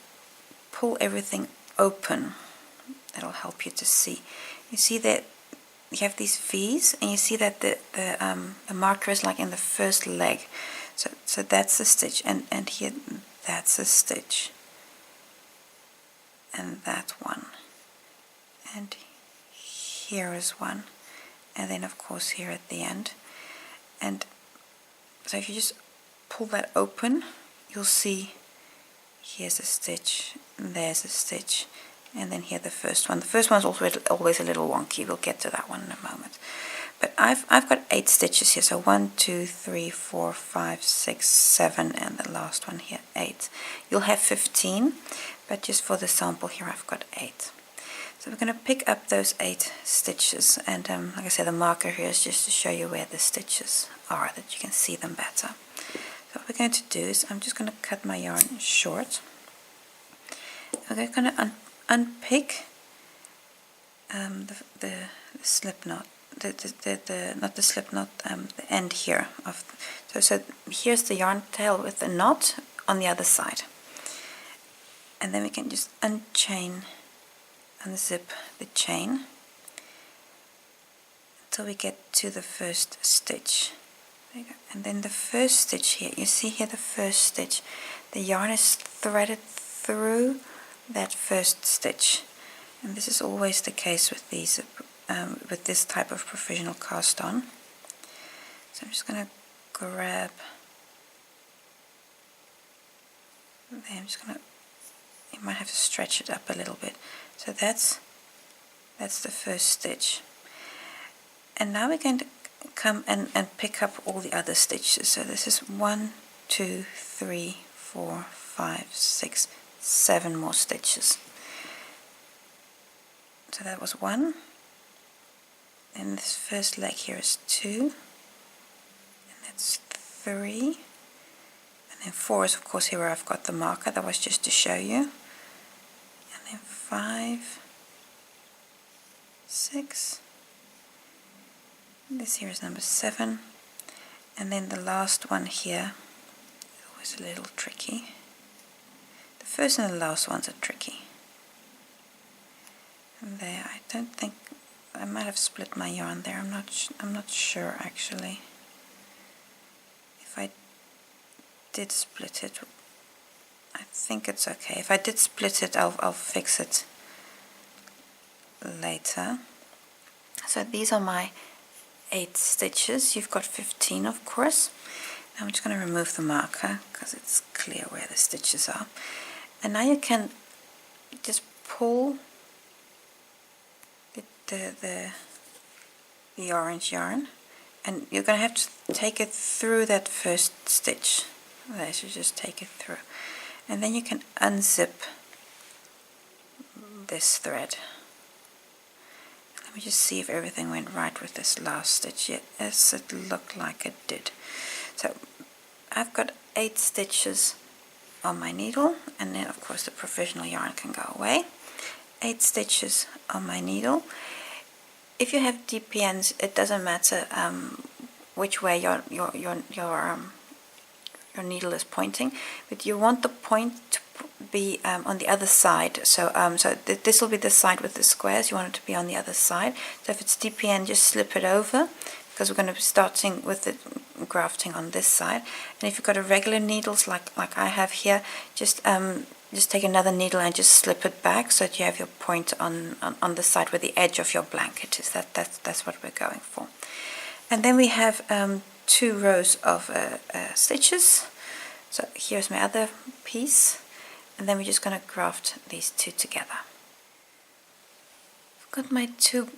pull everything open, that'll help you to see. You see that you have these V's, and you see that the marker is like in the first leg. So that's a stitch, and here that's a stitch, and that one, and here is one, and then of course here at the end. And so if you just pull that open, you'll see here's a stitch, and there's a stitch, and then here the first one. The first one is always a little wonky. We'll get to that one in a moment. But I've got 8 stitches here. So 1, 2, 3, 4, 5, 6, 7, and the last one here 8. You'll have 15, but just for the sample here I've got 8. So we're going to pick up those 8 stitches, and like I said, the marker here is just to show you where the stitches are, that you can see them better. So what we're going to do is I'm just going to cut my yarn short. We're going to unpick the slip knot, not the slip knot, the end here of. So here's the yarn tail with the knot on the other side, and then we can just unzip the chain until we get to the first stitch. There you go. And then the first stitch here, you see here the first stitch, the yarn is threaded through that first stitch, and this is always the case with these with this type of provisional cast on. So I'm just going to grab there. I'm just going to, you might have to stretch it up a little bit. So that's the first stitch, and now we're going to come and pick up all the other stitches. So this is 1, 2, 3, 4, 5, 6, 7 more stitches. So that was 1, and this first leg here is 2, and that's 3, and then 4 is of course here where I've got the marker. That was just to show you. And then 5, 6, this here is number 7, and then the last one here is always a little tricky. The first and the last ones are tricky. And there, I don't think, I might have split my yarn there. I'm not sure actually. If I did split it, I think it's okay. If I did split it, I'll fix it later. So these are my 8 stitches. You've got 15, of course. Now I'm just going to remove the marker because it's clear where the stitches are. And now you can just pull the orange yarn, and you're going to have to take it through that first stitch. There, so just take it through, and then you can unzip this thread. Let me just see if everything went right with this last stitch. Yes, it looked like it did. So I've got 8 stitches on my needle, and then of course the provisional yarn can go away. 8 stitches on my needle. If you have DPNs, it doesn't matter which way your needle is pointing, but you want the point to be on the other side. So this will be the side with the squares. You want it to be on the other side. So if it's DPN, just slip it over, because we're going to be starting with the grafting on this side. And if you've got a regular needles like I have here, just take another needle and just slip it back so that you have your point on the side where the edge of your blanket is. That's what we're going for. And then we have 2 rows of stitches. So here's my other piece, and then we're just going to graft these 2 together. I've got my 2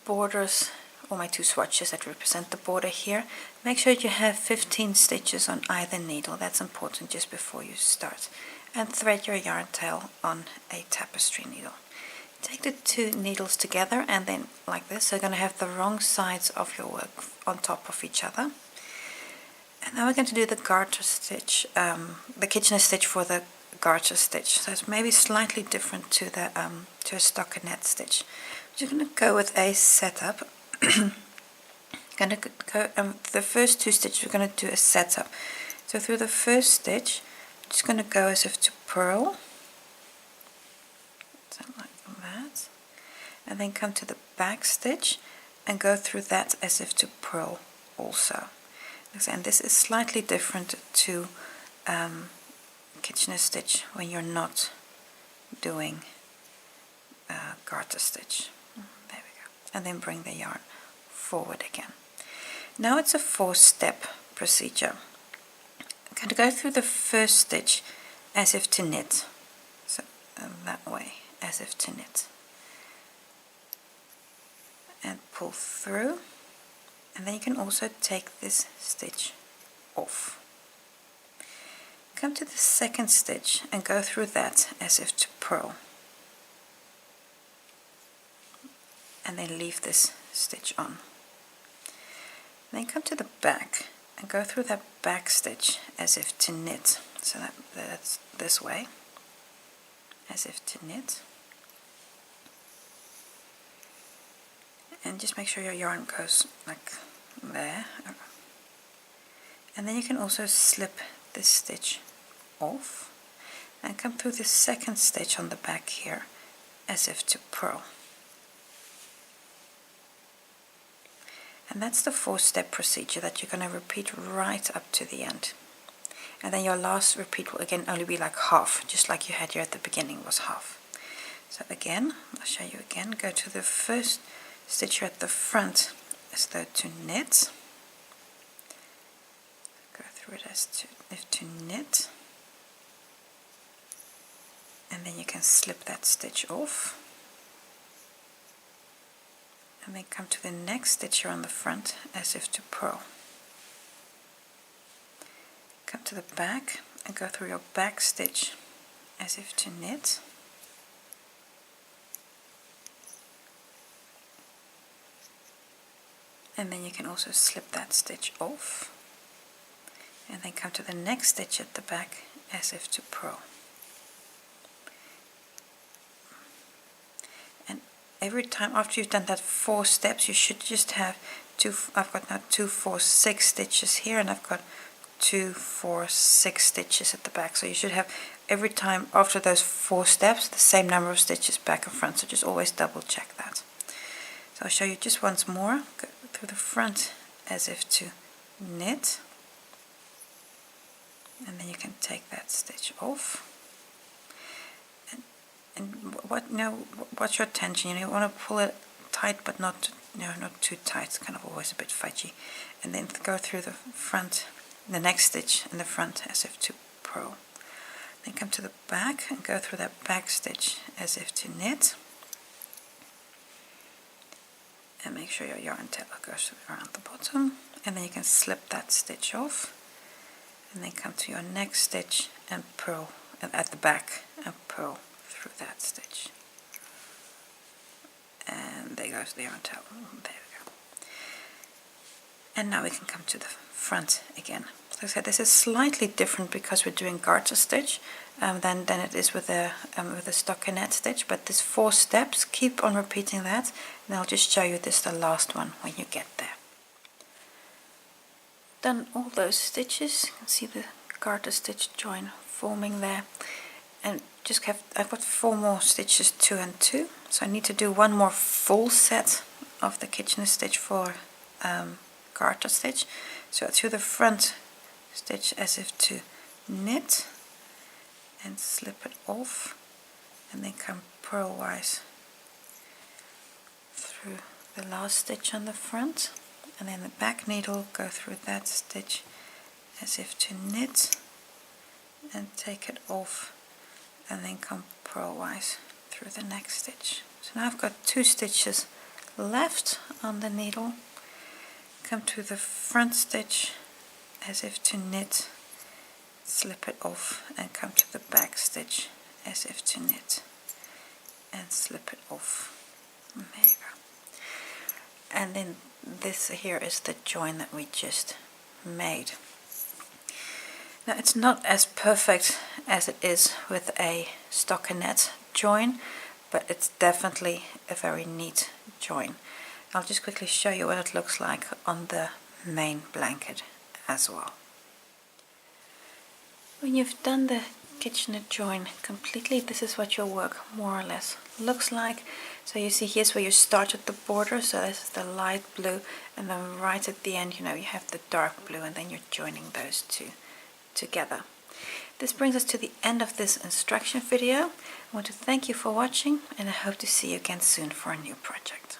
borders, or my 2 swatches that represent the border here. Make sure you have 15 stitches on either needle. That's important just before you start. And thread your yarn tail on a tapestry needle. Take the 2 needles together, and then like this, so you're going to have the wrong sides of your work on top of each other. And now we're going to do the garter stitch, the Kitchener stitch for the garter stitch. So it's maybe slightly different to the to a stockinette stitch. We're going to go with a setup. Going to go the first 2 stitches. We're going to do a setup. So through the first stitch, I'm just going to go as if to purl, so like that, and then come to the back stitch and go through that as if to purl also. And this is slightly different to Kitchener stitch when you're not doing garter stitch. There we go. And then bring the yarn forward again. Now it's a 4-step procedure. I'm going to go through the first stitch as if to knit. So that way, as if to knit. And pull through. And then you can also take this stitch off. Come to the second stitch and go through that as if to purl. and then leave this stitch on. Then come to the back and go through that back stitch as if to knit. So that's this way, as if to knit. And just make sure your yarn goes like there. And then you can also slip this stitch off and come through the second stitch on the back here as if to purl. And that's the 4-step procedure that you're going to repeat right up to the end. And then your last repeat will again only be like half, just like you had here at the beginning was half. So again, I'll show you again. Go to the first stitch here at the front as though to knit. Go through it as if to knit. And then you can slip that stitch off. And then come to the next stitch here on the front as if to purl. Come to the back and go through your back stitch as if to knit. And then you can also slip that stitch off. And then come to the next stitch at the back as if to purl. And every time after you've done that 4 steps, you should just have I've got now 2, 4, 6 stitches here, and I've got 2, 4, 6 stitches at the back. So you should have every time after those 4 steps the same number of stitches back and front. So just always double check that. So I'll show you just once more. Go through the front as if to knit, and then you can take that stitch off. And what's your tension? You want to pull it tight, but not too tight. It's kind of always a bit fudgy. And then go through the front, the next stitch in the front as if to purl. Then come to the back and go through that back stitch as if to knit. And make sure your yarn tail goes around the bottom. And then you can slip that stitch off. And then come to your next stitch and purl at the back and purl through that stitch. And there goes the yarn tail. There we go. And now we can come to the front again. So I said this is slightly different because we're doing garter stitch than it is with a stockinette stitch. But there's 4 steps. Keep on repeating that, and I'll just show you this the last one when you get there. Done all those stitches. You can see the garter stitch join forming there, and I've got 4 more stitches, 2 and 2. So I need to do 1 more full set of the Kitchener stitch for garter stitch. So through the front stitch as if to knit and slip it off, and then come purlwise through the last stitch on the front, and then the back needle go through that stitch as if to knit and take it off, and then come purlwise through the next stitch. So now I've got 2 stitches left on the needle. Come to the front stitch as if to knit, slip it off, and come to the back stitch as if to knit and slip it off. There you go. And then this here is the join that we just made. Now it's not as perfect as it is with a stockinette join, but it's definitely a very neat join. I'll just quickly show you what it looks like on the main blanket as well. When you've done the Kitchener join completely, this is what your work more or less looks like. So you see here's where you started the border, so this is the light blue, and then right at the end you have the dark blue, and then you're joining those 2 together. This brings us to the end of this instruction video. I want to thank you for watching, and I hope to see you again soon for a new project.